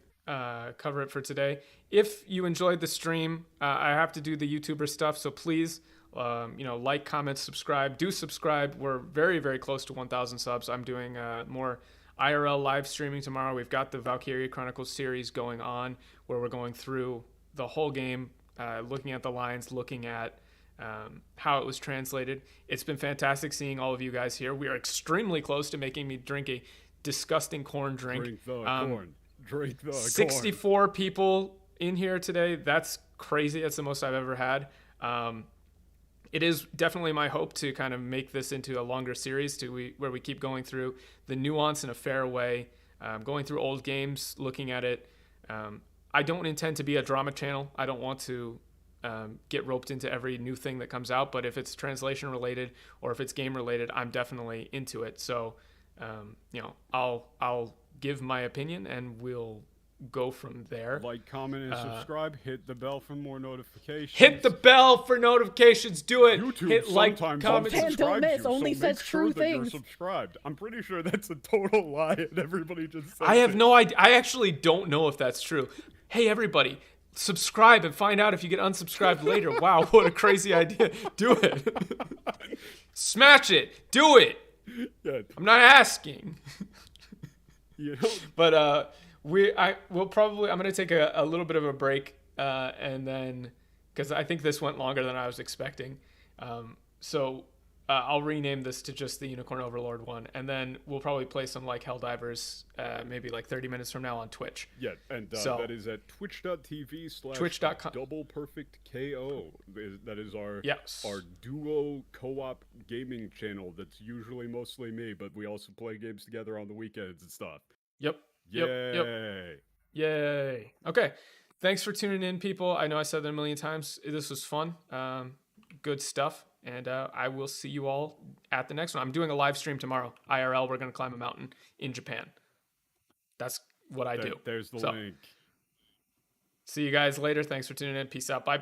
cover it for today. If you enjoyed the stream, I have to do the YouTuber stuff, so please, you know, like, comment, subscribe. Do subscribe. We're very, very close to 1,000 subs. I'm doing more IRL live streaming tomorrow. We've got the Valkyria Chronicles series going on, where we're going through the whole game, looking at the lines, looking at how it was translated. It's been fantastic seeing all of you guys here. We are extremely close to making me drink a disgusting corn drink. Drink the corn. Drink the 64 corn. people in here today. That's crazy. That's the most I've ever had. It is definitely my hope to kind of make this into a longer series where we keep going through the nuance in a fair way, going through old games, looking at it. I don't intend to be a drama channel. I don't want to get roped into every new thing that comes out, but if it's translation related or if it's game related, I'm definitely into it. So, you know, I'll give my opinion and we'll go from there. Like, comment, and subscribe. Hit the bell for more notifications. Hit the bell for notifications. Do it. YouTube Hit like, sometimes comment, unsubscribes you, so only make says sure true that things. you're subscribed. I'm pretty sure that's a total lie, and everybody just says I have it. no idea. I actually don't know if that's true. Hey, everybody, subscribe and find out if you get unsubscribed later. Wow, what a crazy idea. Do it. Smash it. Do it. Yeah. I'm not asking. You know, But I'm going to take a little bit of a break, and then, because I think this went longer than I was expecting. So I'll rename this to just the Unicorn Overlord one, and then we'll probably play some like Helldivers, maybe like 30 minutes from now on Twitch. yeah, and So- that is at twitch.tv/ Twitch.com. Double Perfect KO. That is our Yes. our duo co-op gaming channel. That's usually mostly me, but we also play games together on the weekends and stuff. Yep. Yay! Yay. Okay. Thanks for tuning in, people. I know I said that a million times. This was fun. Good stuff. And I will see you all at the next one. I'm doing a live stream tomorrow. IRL, we're going to climb a mountain in Japan. That's what I do. There's the So, link. See you guys later. Thanks for tuning in. Peace out. Bye.